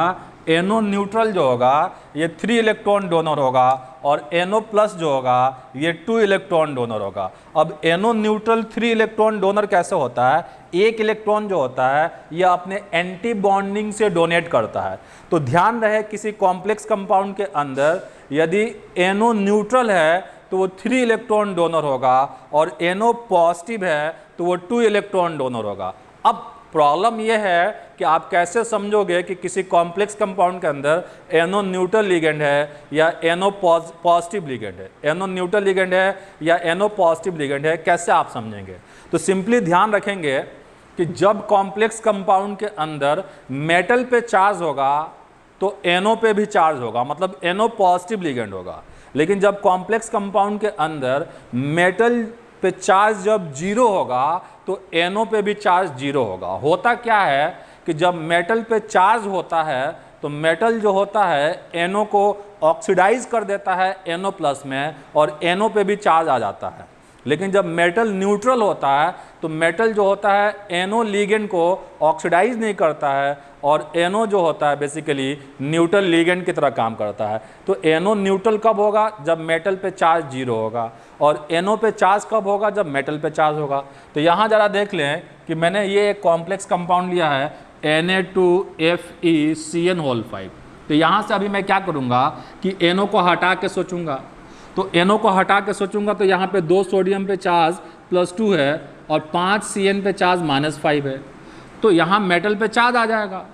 NO न्यूट्रल जो होगा ये 3 इलेक्ट्रॉन डोनर होगा और NO प्लस जो होगा ये 2 इलेक्ट्रॉन डोनर होगा। अब NO न्यूट्रल 3 इलेक्ट्रॉन डोनर कैसे होता है? एक इलेक्ट्रॉन जो होता है ये अपने एंटी बॉन्डिंग से डोनेट करता है। तो ध्यान रहे किसी कॉम्प्लेक्स कंपाउंड के अंदर यदि NO न्यूट्रल है तो वो 3 इलेक्ट्रॉन डोनर होगा और NO पॉजिटिव है तो वो 2 इलेक्ट्रॉन डोनर होगा। अब प्रॉब्लम ये है कि आप कैसे समझोगे कि किसी कॉम्प्लेक्स कंपाउंड के अंदर NO न्यूट्रल लिगेंड है या NO पॉजिटिव लिगेंड है, NO न्यूट्रल लिगेंड है या NO पॉजिटिव लिगेंड है, कैसे आप समझेंगे? तो सिंपली ध्यान रखेंगे कि जब कॉम्प्लेक्स कंपाउंड के अंदर मेटल पे चार्ज होगा तो NO पे भी चार्ज होगा, मतलब NO पॉजिटिव लिगेंड होगा। लेकिन जब कॉम्प्लेक्स कंपाउंड के अंदर मेटल पे चार्ज जब जीरो होगा तो NO पे भी चार्ज जीरो होगा। होता क्या है कि जब मेटल पे चार्ज होता है तो मेटल जो होता है NO को ऑक्सीडाइज कर देता है NO प्लस में और NO पे भी चार्ज आ जाता है। लेकिन जब मेटल न्यूट्रल होता है तो मेटल जो होता है NO लिगेंड को ऑक्सीडाइज नहीं करता है और NO जो होता है बेसिकली न्यूट्रल लिगेंड की तरह काम करता है। तो NO न्यूट्रल कब होगा? जब मेटल पे चार्ज जीरो होगा। और NO पे चार्ज कब होगा? जब मेटल पे चार्ज होगा। तो यहाँ ज़रा देख लें कि मैंने ये एक कॉम्प्लेक्स कंपाउंड लिया है Na2FeCN5। तो यहाँ से अभी मैं क्या करूँगा कि NO को हटा के सोचूंगा। तो NO को हटा के सोचूंगा तो यहाँ पे 2 सोडियम पे चार्ज +2 है और 5 CN पे चार्ज -5 है। तो यहाँ मेटल पे चार्ज आ जाएगा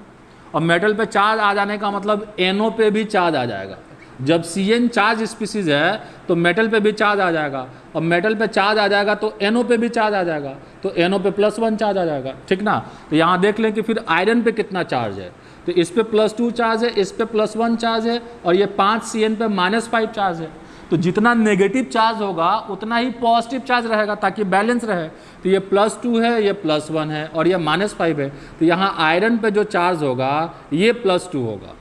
और मेटल पे चार्ज आ जाने का मतलब NO पे भी चार्ज आ जाएगा। जब CN चार्ज स्पीसीज है तो मेटल पे भी चार्ज आ जाएगा और मेटल पे चार्ज आ जाएगा तो NO पे भी चार्ज आ जाएगा, तो NO पे +1 चार्ज आ जाएगा, ठीक ना। तो यहाँ देख लें कि फिर आयरन पे कितना चार्ज है। तो इस पे +2 चार्ज है, इस पे +1 चार्ज है और ये 5 CN पे -5 चार्ज है। तो जितना नेगेटिव चार्ज होगा उतना ही पॉजिटिव चार्ज रहेगा ताकि बैलेंस रहे। तो ये +2 है, ये +1 है और ये -5 है। तो यहाँ आयरन पे जो चार्ज होगा ये +2 होगा,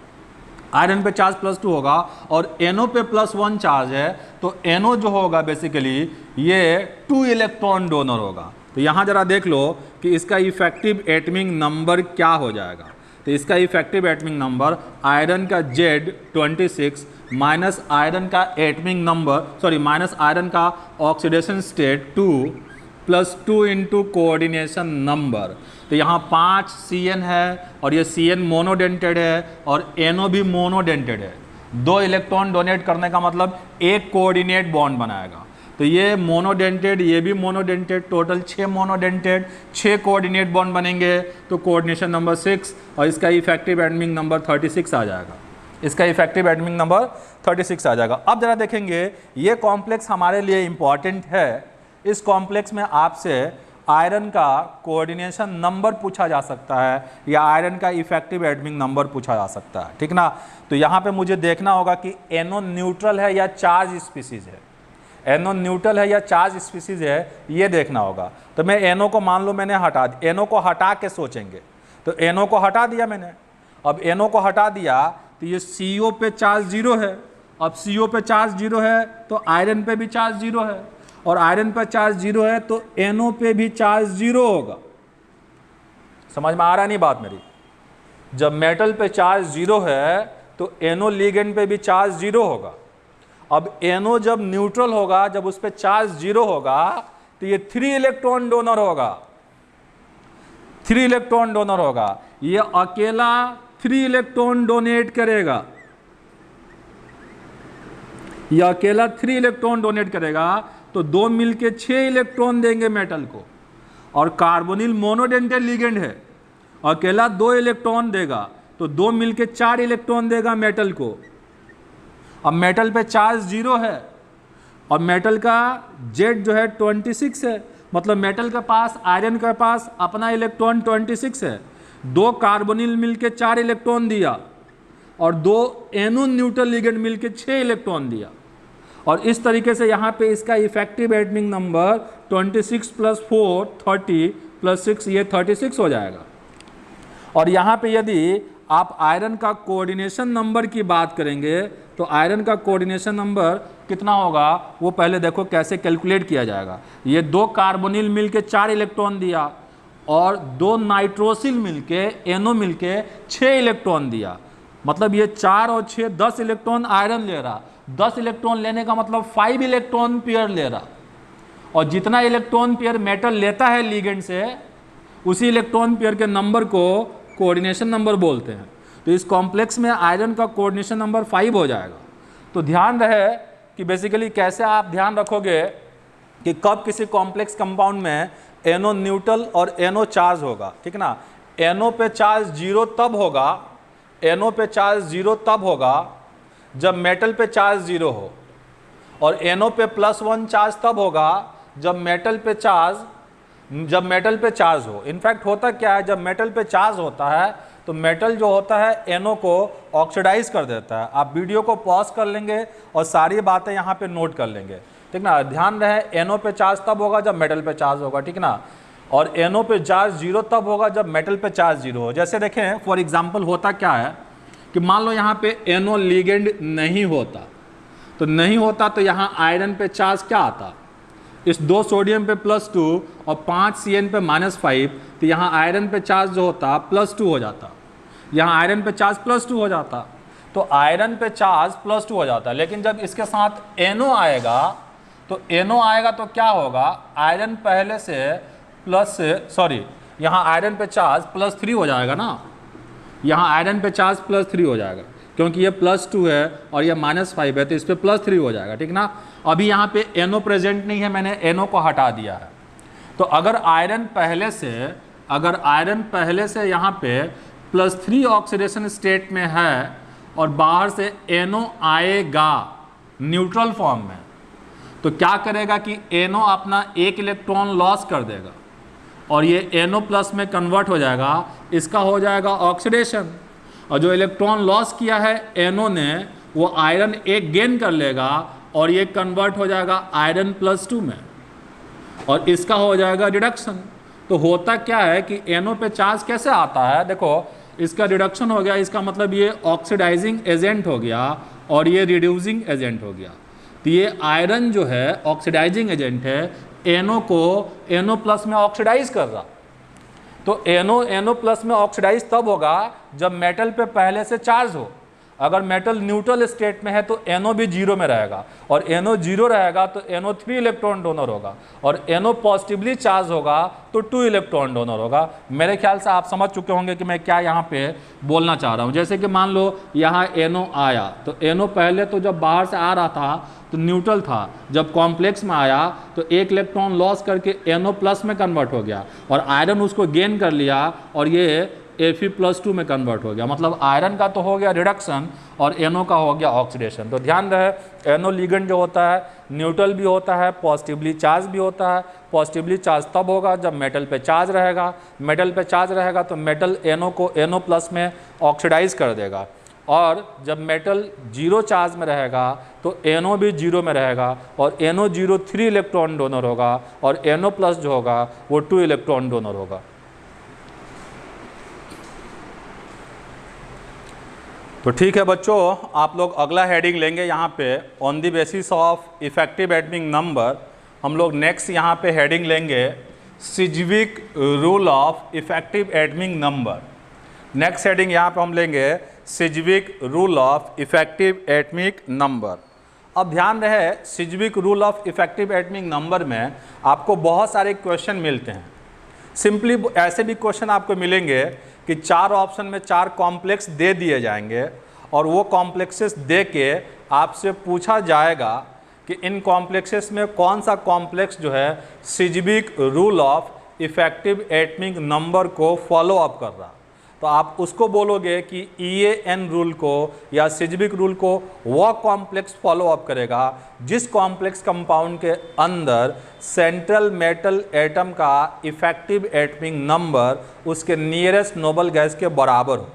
आयरन पे चार्ज +2 होगा और NO पे +1 चार्ज है। तो NO जो होगा बेसिकली ये 2 इलेक्ट्रॉन डोनर होगा। तो यहाँ जरा देख लो कि इसका इफेक्टिव एटमिक नंबर क्या हो जाएगा। तो इसका इफेक्टिव एटमिक नंबर आयरन का Z26 माइनस आयरन का एटमिक नंबर माइनस आयरन का oxidation state 2 +2 into coordination number. तो यहाँ 5 CN है और ये CN मोनोडेंटेड है और NO भी मोनोडेंटेड है। 2 इलेक्ट्रॉन डोनेट करने का मतलब एक कोऑर्डिनेट बॉन्ड बनाएगा। तो ये मोनोडेंटेड, ये भी monodentate, total 6 monodentate, 6 coordinate bond बनेंगे तो कोऑर्डिनेशन नंबर 6 और इसका इफेक्टिव एटमिक नंबर 36 आ जाएगा। इसका इफेक्टिव एटमिक नंबर 36 आ जाएगा। अब जरा देखेंगे ये कॉम्प्लेक्स हमारे लिए इम्पॉर्टेंट है। इस कॉम्प्लेक्स में आपसे आयरन का कोऑर्डिनेशन नंबर पूछा जा सकता है या आयरन का इफेक्टिव एटमिक नंबर पूछा जा सकता है, ठीक ना। तो यहाँ पे मुझे देखना होगा कि NO न्यूट्रल है या चार्ज स्पीसीज है, NO न्यूट्रल है या चार्ज स्पीसीज है, ये देखना होगा। तो मैं NO को मान लो मैंने हटा दिया, NO को हटा के सोचेंगे। तो NO को हटा दिया मैंने, अब NO को हटा दिया तो ये CO पे चार्ज 0 है। अब CO पे चार्ज 0 है तो आयरन पे भी चार्ज 0 है और आयरन पे चार्ज 0 है तो NO पे भी चार्ज 0 होगा। समझ में आ रहा नहीं बात मेरी? जब मेटल पे चार्ज 0 है तो NO लिगेंड पे भी चार्ज 0 होगा। अब NO जब न्यूट्रल होगा, जब उस पे चार्ज 0 होगा तो ये 3 इलेक्ट्रॉन डोनर होगा, 3 इलेक्ट्रॉन डोनर होगा। ये अकेला 3 इलेक्ट्रॉन डोनेट करेगा, यह अकेला 3 इलेक्ट्रॉन डोनेट करेगा तो 2 मिलके 6 इलेक्ट्रॉन देंगे मेटल को। और कार्बोनिल मोनोडेंटेड लिगेंड है, अकेला 2 इलेक्ट्रॉन देगा तो 2 मिलके 4 इलेक्ट्रॉन देगा मेटल को। अब मेटल पे चार्ज 0 है और मेटल का Z जो है 26 है, मतलब मेटल के पास, आयरन के पास अपना इलेक्ट्रॉन 26 है। 2 कार्बोनिल मिलके 4 इलेक्ट्रॉन दिया और 2 NO न्यूट्रल लिगेंड मिलके 6 इलेक्ट्रॉन दिया। और इस तरीके से यहाँ पे इसका इफेक्टिव एटमिक नंबर 26 + 4 30 + 6 ये 36 हो जाएगा। और यहाँ पे यदि आप आयरन का कोऑर्डिनेशन नंबर की बात करेंगे तो आयरन का कोऑर्डिनेशन नंबर कितना होगा वो पहले देखो कैसे कैलकुलेट किया जाएगा। ये 2 कार्बोनिल मिलके 4 इलेक्ट्रॉन दिया और 2 नाइट्रोसिल मिलके NO मिलके 6 इलेक्ट्रॉन दिया, मतलब ये 4 और 6 10 इलेक्ट्रॉन आयरन ले रहा 10 इलेक्ट्रॉन लेने का मतलब 5 इलेक्ट्रॉन पेयर ले रहा, और जितना इलेक्ट्रॉन पेयर मेटल लेता है लिगेंड से, उसी इलेक्ट्रॉन पेयर के नंबर को कोऑर्डिनेशन नंबर बोलते हैं। तो इस कॉम्प्लेक्स में आयरन का कोऑर्डिनेशन नंबर 5 हो जाएगा। तो ध्यान रहे कि बेसिकली कैसे आप ध्यान रखोगे कि कब किसी कॉम्प्लेक्स कंपाउंड में NO न्यूट्रल और NO चार्ज होगा, ठीक ना। NO पे चार्ज 0 तब होगा, NO पे चार्ज 0 तब होगा जब मेटल पे चार्ज 0 हो, और NO पे +1 चार्ज तब होगा जब मेटल पे चार्ज हो। इनफैक्ट होता क्या है, जब मेटल पे चार्ज होता है तो मेटल जो होता है NO को ऑक्सीडाइज कर देता है। आप वीडियो को पॉज कर लेंगे और सारी बातें यहाँ पे नोट कर लेंगे, ठीक ना। ध्यान रहे NO पे चार्ज तब होगा जब मेटल पे चार्ज होगा, ठीक ना। और NO पे चार्ज 0 तब होगा जब मेटल पे चार्ज 0 हो। जैसे देखें फॉर एग्जांपल होता क्या है कि मान लो यहाँ पे NO लिगेंड नहीं होता, तो नहीं होता तो यहाँ आयरन पे चार्ज क्या आता, इस 2 सोडियम पे +2 और 5 CN पे -5, तो यहाँ आयरन पे चार्ज जो होता +2 हो जाता, यहाँ आयरन पे चार्ज +2 हो जाता। तो आयरन पे चार्ज +2 हो जाता है, लेकिन जब इसके साथ NO आएगा तो क्या होगा, आयरन पहले से यहाँ आयरन पे चार्ज +3 हो जाएगा ना, यहाँ आयरन पे चार्ज +3 हो जाएगा, क्योंकि ये +2 है और ये -5 है, तो इस पर +3 हो जाएगा, ठीक ना। अभी यहाँ पे NO प्रेजेंट नहीं है, मैंने NO को हटा दिया है। तो अगर आयरन पहले से यहाँ पे +3 ऑक्सीडेशन स्टेट में है और बाहर से NO आएगा न्यूट्रल फॉर्म में, तो क्या करेगा कि NO अपना 1 इलेक्ट्रॉन लॉस कर देगा और ये NO+ में कन्वर्ट हो जाएगा, इसका हो जाएगा ऑक्सीडेशन। और जो इलेक्ट्रॉन लॉस किया है NO ने, वो आयरन 1 गेन कर लेगा और ये कन्वर्ट हो जाएगा आयरन +2 में, और इसका हो जाएगा रिडक्शन। तो होता क्या है कि NO पे चार्ज कैसे आता है, देखो इसका रिडक्शन हो गया, इसका मतलब ये ऑक्सीडाइजिंग एजेंट हो गया और ये रिड्यूसिंग एजेंट हो गया। तो ये आयरन जो है ऑक्सीडाइजिंग एजेंट है, NO को NO+ में ऑक्सीडाइज कर रहा। तो NO+ में ऑक्सीडाइज तब होगा जब मेटल पे पहले से चार्ज हो। अगर मेटल न्यूट्रल स्टेट में है तो NO भी 0 में रहेगा, और NO 0 रहेगा तो NO 3 इलेक्ट्रॉन डोनर होगा, और NO पॉजिटिवली चार्ज होगा तो 2 इलेक्ट्रॉन डोनर होगा। मेरे ख्याल से आप समझ चुके होंगे कि मैं क्या यहाँ पे बोलना चाह रहा हूँ। जैसे कि मान लो यहाँ NO आया, तो NO पहले तो जब बाहर से आ रहा था तो न्यूट्रल था, जब कॉम्प्लेक्स में आया तो 1 इलेक्ट्रॉन लॉस करके NO+ में कन्वर्ट हो गया, और आयरन उसको गेन कर लिया और ये Fe+2 में कन्वर्ट हो गया। मतलब आयरन का तो हो गया रिडक्शन और NO का हो गया ऑक्सीडेशन। तो ध्यान रहे NO लिगेंड जो होता है न्यूट्रल भी होता है, पॉजिटिवली चार्ज भी होता है। पॉजिटिवली चार्ज तब होगा जब मेटल पे चार्ज रहेगा, मेटल पे चार्ज रहेगा तो मेटल NO को NO+ में ऑक्सीडाइज कर देगा, और जब मेटल 0 चार्ज में रहेगा तो NO भी 0 में रहेगा, और NO0 3 इलेक्ट्रॉन डोनर होगा, और NO+ जो होगा वो 2 इलेक्ट्रॉन डोनर होगा। तो ठीक है बच्चों, आप लोग अगला हेडिंग लेंगे यहाँ पे on the basis of effective atomic number. हम लोग नेक्स्ट यहाँ पे हेडिंग लेंगे Sidgwick rule of effective atomic number. Next heading यहाँ पे हम लेंगे Sidgwick rule of effective atomic number. अब ध्यान रहे Sidgwick rule of effective atomic number में आपको बहुत सारे क्वेश्चन मिलते हैं। सिंपली ऐसे भी क्वेश्चन आपको मिलेंगे कि 4 ऑप्शन में 4 कॉम्प्लेक्स दे दिए जाएंगे, और वो कॉम्प्लेक्सेस दे के आपसे पूछा जाएगा कि इन कॉम्प्लेक्सेस में कौन सा कॉम्प्लेक्स जो है Sidgwick rule of effective atomic number को फॉलो अप कर रहा। तो आप उसको बोलोगे कि EAN रूल को या सिज्विक रूल को वह कॉम्प्लेक्स फॉलो अप करेगा जिस कॉम्प्लेक्स कंपाउंड के अंदर सेंट्रल मेटल एटम का इफेक्टिव एटॉमिक नंबर उसके नियरेस्ट नोबल गैस के बराबर हो।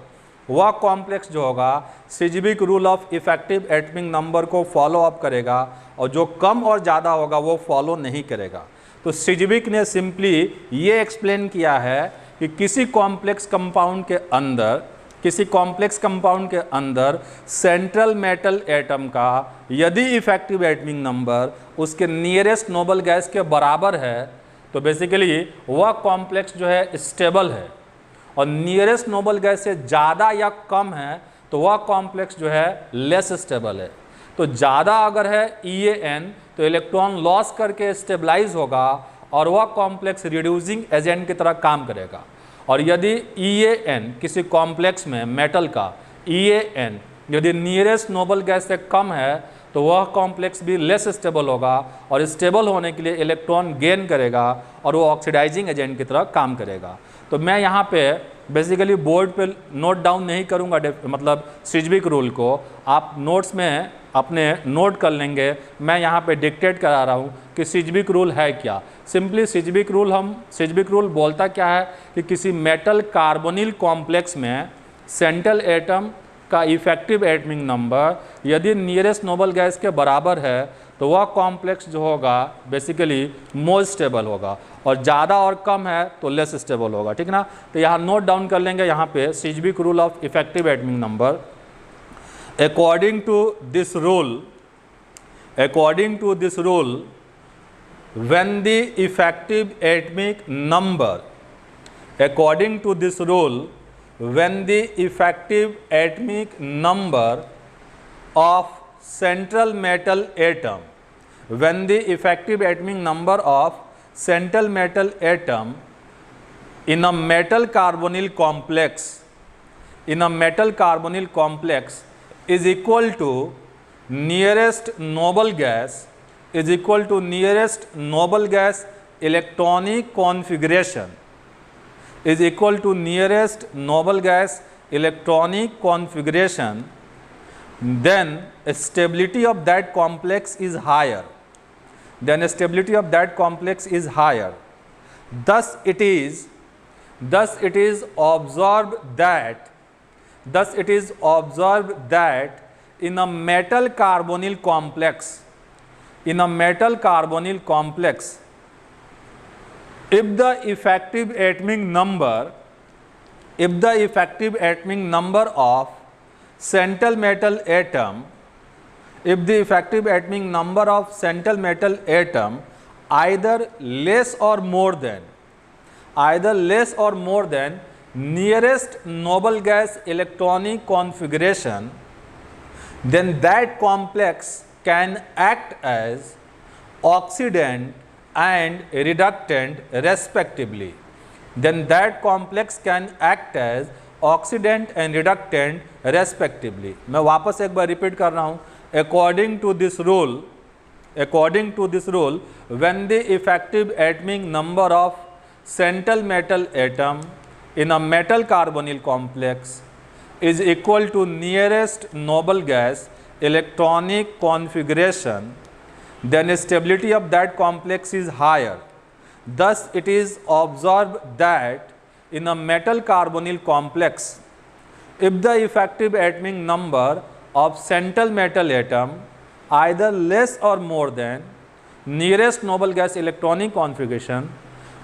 वह कॉम्प्लेक्स जो होगा Sidgwick rule of effective atomic number को फॉलो अप करेगा, और जो कम और ज़्यादा होगा वो फॉलो नहीं करेगा। तो सिज्विक ने सिंपली ये एक्सप्लेन किया है कि किसी कॉम्प्लेक्स कंपाउंड के अंदर सेंट्रल मेटल एटम का यदि इफेक्टिव एटॉमिक नंबर उसके नियरेस्ट नोबल गैस के बराबर है तो बेसिकली वह कॉम्प्लेक्स जो है स्टेबल है, और नियरेस्ट नोबल गैस से ज़्यादा या कम है तो वह कॉम्प्लेक्स जो है लेस स्टेबल है। तो ज़्यादा अगर है EAN तो इलेक्ट्रॉन लॉस करके स्टेबलाइज होगा और वह कॉम्प्लेक्स रिड्यूसिंग एजेंट की तरह काम करेगा। और यदि EAN किसी कॉम्प्लेक्स में मेटल का EAN यदि नियरेस्ट नोबल गैस से कम है तो वह कॉम्प्लेक्स भी लेस स्टेबल होगा और स्टेबल होने के लिए इलेक्ट्रॉन गेन करेगा और वो ऑक्सीडाइजिंग एजेंट की तरह काम करेगा। तो मैं यहाँ पे बेसिकली बोर्ड पे नोट डाउन नहीं करूँगा मतलब सिजविक रूल को, आप नोट्स में अपने नोट कर लेंगे। मैं यहाँ पे डिक्टेट करा रहा हूँ कि सिजविक रूल है क्या। सिंपली सिजविक रूल बोलता क्या है कि किसी मेटल कार्बोनिल कॉम्प्लेक्स में सेंट्रल एटम का इफेक्टिव एटमिक नंबर यदि नियरेस्ट नोबल गैस के बराबर है तो वह कॉम्प्लेक्स जो होगा बेसिकली मोस्ट स्टेबल होगा और ज़्यादा और कम है तो लेस स्टेबल होगा, ठीक ना। तो यहाँ नोट डाउन कर लेंगे यहाँ पे Sidgwick rule of effective atomic number. According to this rule when the effective atomic number according to this rule when the effective atomic number of central metal atom when the effective atomic number of central metal atom in a metal carbonyl complex is equal to nearest noble gas is equal to nearest noble gas electronic configuration is equal to nearest noble gas electronic configuration, then stability of that complex is higher. Thus it is observed that in a metal carbonyl complex, if the effective atomic number of central metal atom either less or more than nearest noble gas electronic configuration, then that complex can act as oxidant and reductant respectively. मैं वापस एक बार repeat कर रहा हूँ। According to this rule, when the effective atomic number of central metal atom in a metal carbonyl complex is equal to nearest noble gas electronic configuration, then stability of that complex is higher. Thus it is observed that in a metal carbonyl complex, if the effective atomic number of central metal atom either less or more than nearest noble gas electronic configuration,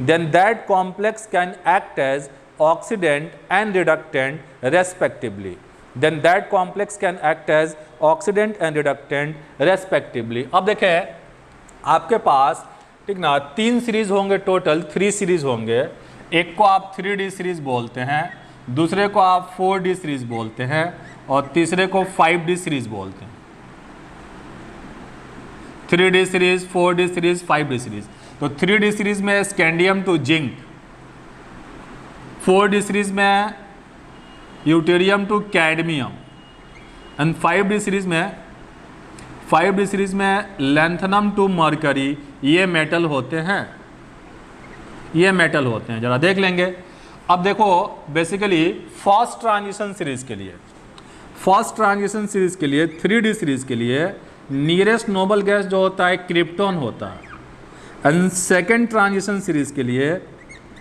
then that complex can act as oxidant and reductant respectively. अब देखें आपके पास, ठीक ना, 3 series होंगे, total 3 series होंगे। एक को आप 3D सीरीज बोलते हैं, दूसरे को आप 4D सीरीज बोलते हैं और तीसरे को 5D सीरीज बोलते हैं। 3D series, 4D series, 5D series. तो 3D सीरीज में scandium to zinc, 4D series में yttrium to cadmium and 5D series में लैंथनम टू मरकरी। ये मेटल होते हैं, जरा देख लेंगे। अब देखो बेसिकली फर्स्ट ट्रांजिशन सीरीज के लिए 3D सीरीज के लिए नियरेस्ट नोबल गैस जो होता है क्रिप्टॉन होता है, एंड सेकेंड ट्रांजिशन सीरीज के लिए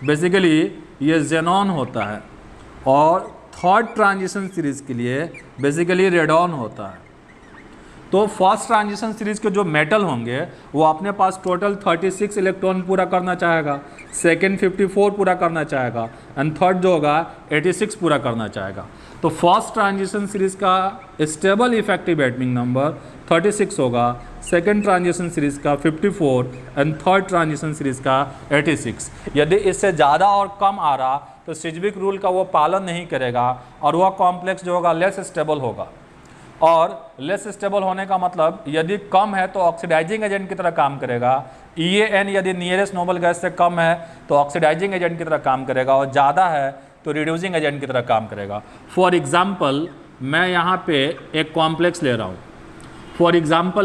बेसिकली ये जेनॉन होता है, और थर्ड ट्रांजिशन सीरीज के लिए बेसिकली रेडॉन होता है। तो फर्स्ट ट्रांजिशन सीरीज के जो मेटल होंगे वो अपने पास टोटल 36 इलेक्ट्रॉन पूरा करना चाहेगा, सेकेंड 54 पूरा करना चाहेगा एंड थर्ड जो होगा 86 पूरा करना चाहेगा। तो फर्स्ट ट्रांजिशन सीरीज का स्टेबल इफेक्टिव एटमिक नंबर 36 होगा, सेकेंड ट्रांजिशन सीरीज का 54 एंड थर्ड ट्रांजिशन सीरीज का 86। यदि इससे ज़्यादा और कम आ रहा तो सिजविक रूल का वो पालन नहीं करेगा और वह कॉम्प्लेक्स जो होगा लेस स्टेबल होगा। और लेस स्टेबल होने का मतलब यदि कम है तो ऑक्सीडाइजिंग एजेंट की तरह काम करेगा, EAN यदि नियरेस्ट नोबल गैस से कम है तो ऑक्सीडाइजिंग एजेंट की तरह काम करेगा, और ज़्यादा है तो रिड्यूसिंग एजेंट की तरह काम करेगा। फॉर एग्जाम्पल मैं यहाँ पे एक कॉम्प्लेक्स ले रहा हूँ,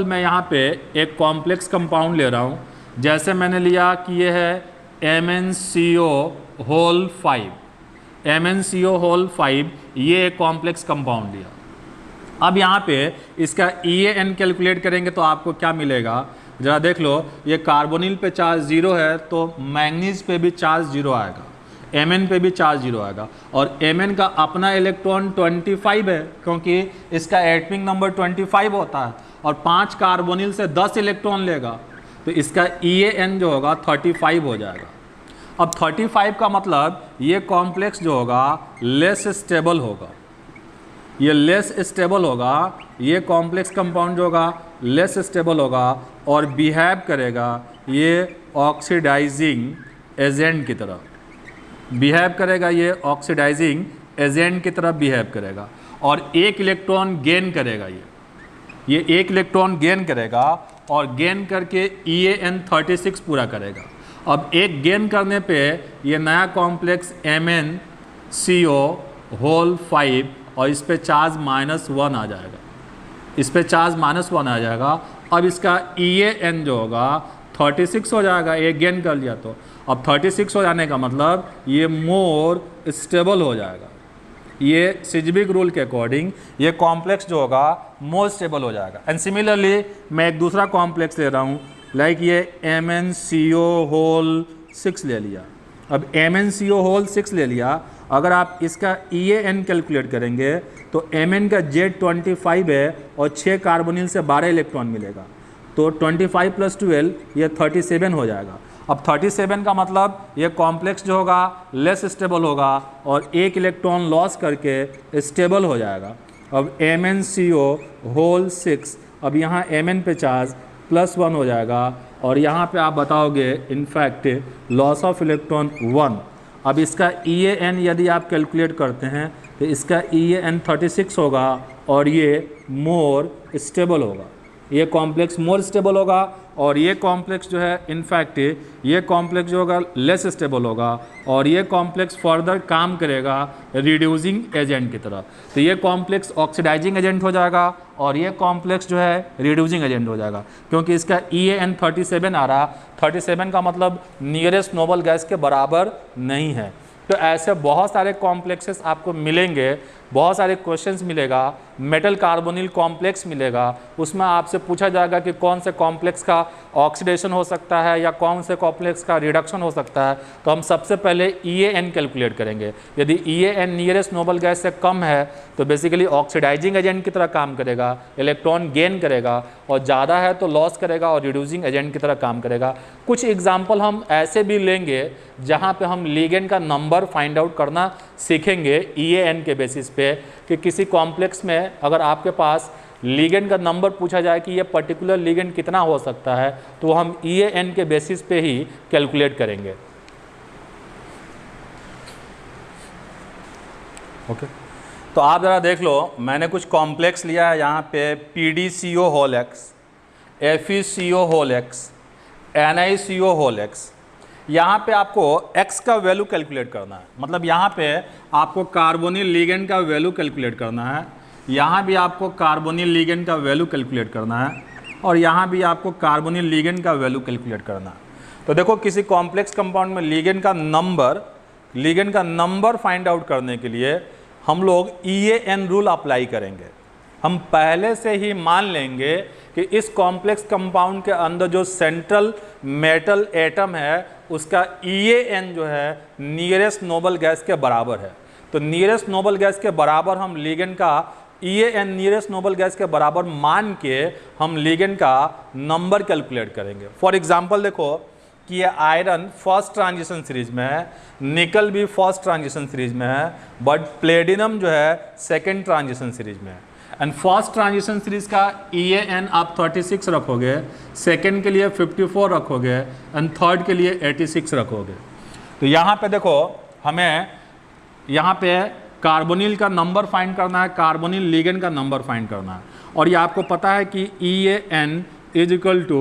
मैं यहाँ पे एक कॉम्प्लेक्स कंपाउंड ले रहा हूँ, जैसे मैंने लिया कि ये है MnCO⁵, MnCO⁵, ये एक कॉम्प्लेक्स कंपाउंड लिया। अब यहाँ पे इसका EAN कैलकुलेट करेंगे तो आपको क्या मिलेगा, ज़रा देख लो, ये कार्बोनिल पे चार्ज 0 है तो मैंगनीज पे भी चार्ज 0 आएगा, Mn पे भी चार्ज 0 आएगा, और Mn का अपना इलेक्ट्रॉन 25 है क्योंकि इसका एटॉमिक नंबर 25 होता है, और 5 कार्बोनिल से 10 इलेक्ट्रॉन लेगा तो इसका EAN जो होगा 35 हो जाएगा। अब 35 का मतलब ये कॉम्प्लेक्स जो होगा लेस स्टेबल होगा, ये लेस स्टेबल होगा, ये कॉम्प्लेक्स कंपाउंड जो होगा लेस स्टेबल होगा और बिहेव करेगा ये ऑक्सीडाइजिंग एजेंट की तरह, बिहेव करेगा ये ऑक्सीडाइजिंग एजेंट की तरह बिहेव करेगा, और एक इलेक्ट्रॉन गेन करेगा, ये एक इलेक्ट्रॉन गेन करेगा और गेन करके EAN 36 पूरा करेगा। अब एक गेन करने पे ये नया कॉम्प्लेक्स MnCO⁵ और इस पे चार्ज -1 आ जाएगा, इस पे चार्ज -1 आ जाएगा। अब इसका EAN जो होगा 36 हो जाएगा, एक गेन कर लिया तो। अब 36 हो जाने का मतलब ये मोर स्टेबल हो जाएगा, ये सिजबिक रूल के अकॉर्डिंग ये कॉम्प्लेक्स जो होगा मोर स्टेबल हो जाएगा। एंड सिमिलरली मैं एक दूसरा कॉम्प्लेक्स ले रहा हूँ, लाइक ये MnCO⁵ ले लिया। अब MnCO⁵ ले लिया, अगर आप इसका EAN कैलकुलेट करेंगे तो Mn का Z25 है और 6 कार्बोनिल से 12 इलेक्ट्रॉन मिलेगा, तो 25 + 12 ये 37 हो जाएगा। अब 37 का मतलब ये कॉम्प्लेक्स जो होगा लेस स्टेबल होगा और एक इलेक्ट्रॉन लॉस करके स्टेबल हो जाएगा। अब MnCO⁵, अब यहाँ Mn पे चार्ज +1 हो जाएगा, और यहाँ पे आप बताओगे इनफैक्ट लॉस ऑफ इलेक्ट्रॉन 1। अब इसका EAN यदि आप कैलकुलेट करते हैं तो इसका EAN 36 होगा और ये मोर स्टेबल होगा, ये कॉम्प्लेक्स मोर स्टेबल होगा, और ये कॉम्प्लेक्स जो है इनफैक्ट ये कॉम्प्लेक्स जो होगा लेस स्टेबल होगा, और ये कॉम्प्लेक्स फर्दर काम करेगा रिड्यूसिंग एजेंट की तरह। तो ये कॉम्प्लेक्स ऑक्सीडाइजिंग एजेंट हो जाएगा और ये कॉम्प्लेक्स जो है रिड्यूसिंग एजेंट हो जाएगा, क्योंकि इसका EAN 37 आ रहा, 37 का मतलब नियरेस्ट नोबल गैस के बराबर नहीं है। तो ऐसे बहुत सारे कॉम्प्लेक्सेस आपको मिलेंगे, बहुत सारे क्वेश्चंस मिलेगा, मेटल कार्बोनिल कॉम्प्लेक्स मिलेगा, उसमें आपसे पूछा जाएगा कि कौन से कॉम्प्लेक्स का ऑक्सीडेशन हो सकता है या कौन से कॉम्प्लेक्स का रिडक्शन हो सकता है। तो हम सबसे पहले EAN कैलकुलेट करेंगे। यदि EAN नियरेस्ट नोबल गैस से कम है तो बेसिकली ऑक्सीडाइजिंग एजेंट की तरह काम करेगा, इलेक्ट्रॉन गेन करेगा, और ज़्यादा है तो लॉस करेगा और रिड्यूसिंग एजेंट की तरह काम करेगा। कुछ एग्जाम्पल हम ऐसे भी लेंगे जहाँ पे हम लिगेंड का नंबर फाइंड आउट करना सीखेंगे EAN के बेसिस पे, कि किसी कॉम्प्लेक्स में अगर आपके पास लिगेंड का नंबर पूछा जाए कि ये पर्टिकुलर लिगेंड कितना हो सकता है तो हम EAN के बेसिस पे ही कैलकुलेट करेंगे। ओके, तो आप ज़रा देख लो, मैंने कुछ कॉम्प्लेक्स लिया है यहाँ पे PdCO⁵, FeCO⁵, NiCO⁵। यहाँ पे आपको x का वैल्यू कैलकुलेट करना है, मतलब यहाँ पे आपको कार्बोनिल लिगेंड का वैल्यू कैलकुलेट करना है, यहाँ भी आपको कार्बोनिल लिगेंड का वैल्यू कैलकुलेट करना है, और यहाँ भी आपको कार्बोनिल लिगेंड का वैल्यू कैलकुलेट करना है। तो देखो किसी कॉम्प्लेक्स कंपाउंड में लिगेंड का नंबर फाइंड आउट करने के लिए हम लोग EAN रूल अप्लाई करेंगे। हम पहले से ही मान लेंगे कि इस कॉम्प्लेक्स कंपाउंड के अंदर जो सेंट्रल मेटल एटम है उसका EAN जो है नियरेस्ट नोबल गैस के बराबर है। तो नियरेस्ट नोबल गैस के बराबर हम लिगेंड का EAN नियरेस्ट नोबल गैस के बराबर मान के हम लिगेंड का नंबर कैलकुलेट करेंगे। फॉर एग्जांपल देखो कि ये आयरन फर्स्ट ट्रांजिशन सीरीज में है, निकल भी फर्स्ट ट्रांजिशन सीरीज में है, बट प्लेटिनम जो है सेकेंड ट्रांजिशन सीरीज में है। एंड फर्स्ट ट्रांजिशन सीरीज का EAN आप 36 रखोगे, सेकेंड के लिए 54 रखोगे, एंड थर्ड के लिए 86 रखोगे। तो यहाँ पे देखो हमें यहाँ पे कार्बोनिल का नंबर फाइंड करना है, कार्बोनिल लिगेंड का नंबर फाइंड करना है। और ये आपको पता है कि EAN is equal to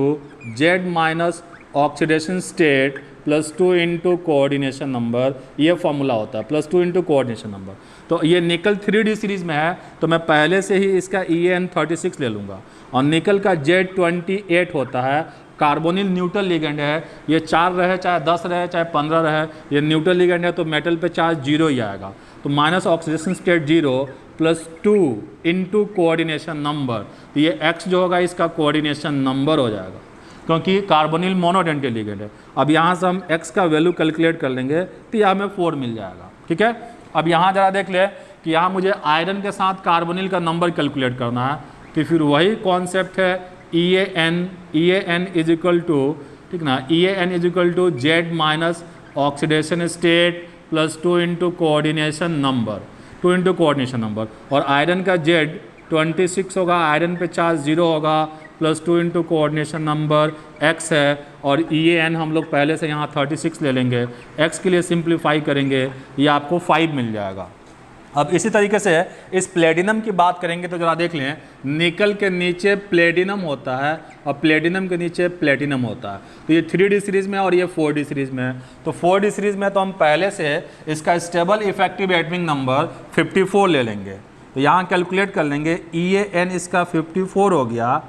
Z minus oxidation state plus 2 into coordination number, ये फॉर्मूला होता है, प्लस 2 इंटू कोऑर्डिनेशन नंबर। तो ये निकल 3D सीरीज में है, तो मैं पहले से ही इसका EAN 36 ले लूँगा। और निकल का Z28 होता है, कार्बोनिल न्यूट्रल लिगेंड है, ये 4 रहे चाहे 10 रहे चाहे 15 रहे, ये न्यूट्रल लिगेंड है तो मेटल पे चार्ज 0 ही आएगा। तो minus oxidation state 0 plus 2 into coordination number, तो ये x जो होगा इसका कोऑर्डिनेशन नंबर हो जाएगा, क्योंकि कार्बोनिल मोनोडेंटेट लिगेंड है। अब यहाँ से हम x का वैल्यू कैलकुलेट कर लेंगे तो यहाँ हमें 4 मिल जाएगा। ठीक है, अब यहाँ जरा देख ले कि यहाँ मुझे आयरन के साथ कार्बोनिल का नंबर कैलकुलेट करना है, तो फिर वही कॉन्सेप्ट है EAN इज इक्वल टू, ठीक ना, EAN is equal to Z minus oxidation state plus 2 into coordination number, 2 into coordination number. और आयरन का Z 26 होगा, आयरन पे चार्ज 0 होगा, plus 2 into coordination number x है, और EAN हम लोग पहले से यहाँ 36 ले लेंगे, x के लिए सिंप्लीफाई करेंगे, ये आपको 5 मिल जाएगा। अब इसी तरीके से इस प्लेटिनम की बात करेंगे तो जरा देख लें, निकल के नीचे प्लेटिनम होता है और प्लेटिनम के नीचे प्लेटिनम होता है। तो ये 3D सीरीज़ में और ये 4D सीरीज़ में है। तो 4D सीरीज़ में तो हम पहले से इसका स्टेबल इफेक्टिव एटमिक नंबर 54 ले लेंगे, तो यहाँ कैलकुलेट कर लेंगे। EAN इसका 54 हो गया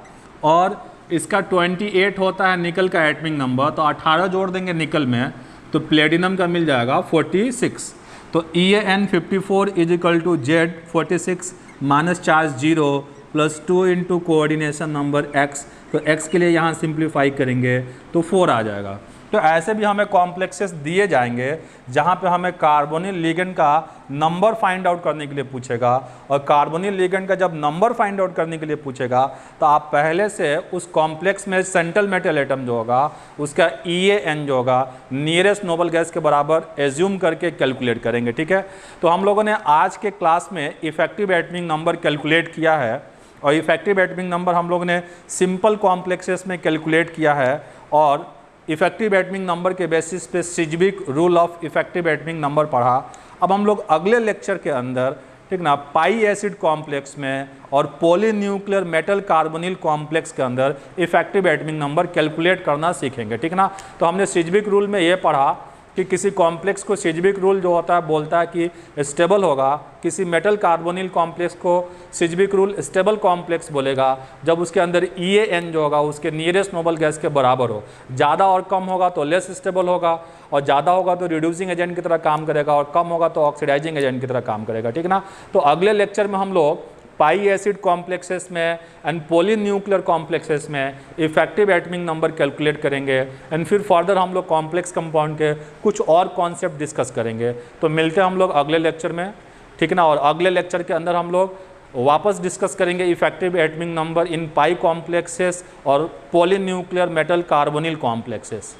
और इसका 28 होता है निकल का एटमिक नंबर, तो 18 जोड़ देंगे निकल में तो प्लेटिनम का मिल जाएगा 46। तो EAN 54 is equal to Z 46 minus charge 0 plus 2 into coordination number x, तो x के लिए यहाँ सिंप्लीफाई करेंगे तो 4 आ जाएगा। तो ऐसे भी हमें कॉम्प्लेक्सेस दिए जाएंगे जहाँ पे हमें कार्बोनिल लिगेंड का नंबर फाइंड आउट करने के लिए पूछेगा, और कार्बोनिल लिगेंड का जब नंबर फाइंड आउट करने के लिए पूछेगा तो आप पहले से उस कॉम्प्लेक्स में सेंट्रल मेटल एटम जो होगा उसका EAN जो होगा नियरेस्ट नोबल गैस के बराबर एज्यूम करके कैलकुलेट करेंगे। ठीक है, तो हम लोगों ने आज के क्लास में इफेक्टिव एटमिक नंबर कैलकुलेट किया है, और इफेक्टिव एटमिक नंबर हम लोगों ने सिंपल कॉम्प्लेक्सेस में कैलकुलेट किया है, और इफेक्टिव एटमिक नंबर के बेसिस पे Sidgwick rule of effective atomic number पढ़ा। अब हम लोग अगले लेक्चर के अंदर, ठीक ना, पाई एसिड कॉम्प्लेक्स में और पॉलीन्यूक्लियर मेटल कार्बोनिल कॉम्प्लेक्स के अंदर इफेक्टिव एटमिक नंबर कैलकुलेट करना सीखेंगे। ठीक ना, तो हमने सिजविक रूल में ये पढ़ा कि किसी कॉम्प्लेक्स को सिजविक रूल जो होता है बोलता है कि स्टेबल होगा, किसी मेटल कार्बोनिल कॉम्प्लेक्स को सिजविक रूल स्टेबल कॉम्प्लेक्स बोलेगा जब उसके अंदर EAN जो होगा उसके नियरेस्ट नोबल गैस के बराबर हो। ज़्यादा और कम होगा तो लेस स्टेबल होगा, और ज़्यादा होगा तो रिड्यूसिंग एजेंट की तरह काम करेगा, और कम होगा तो ऑक्सीडाइजिंग एजेंट की तरह काम करेगा। ठीक ना, तो अगले लेक्चर में हम लोग पाई एसिड कॉम्प्लेक्सेस में एंड पॉलीन्यूक्लियर कॉम्प्लेक्सेस में इफेक्टिव एटमिक नंबर कैलकुलेट करेंगे, एंड फिर फर्दर हम लोग कॉम्प्लेक्स कंपाउंड के कुछ और कॉन्सेप्ट डिस्कस करेंगे। तो मिलते हैं हम लोग अगले लेक्चर में, ठीक ना, और अगले लेक्चर के अंदर हम लोग वापस डिस्कस करेंगे effective atomic number in pi complexes और पॉलीन्यूक्लियर मेटल कार्बोनिल कॉम्प्लेक्सेस।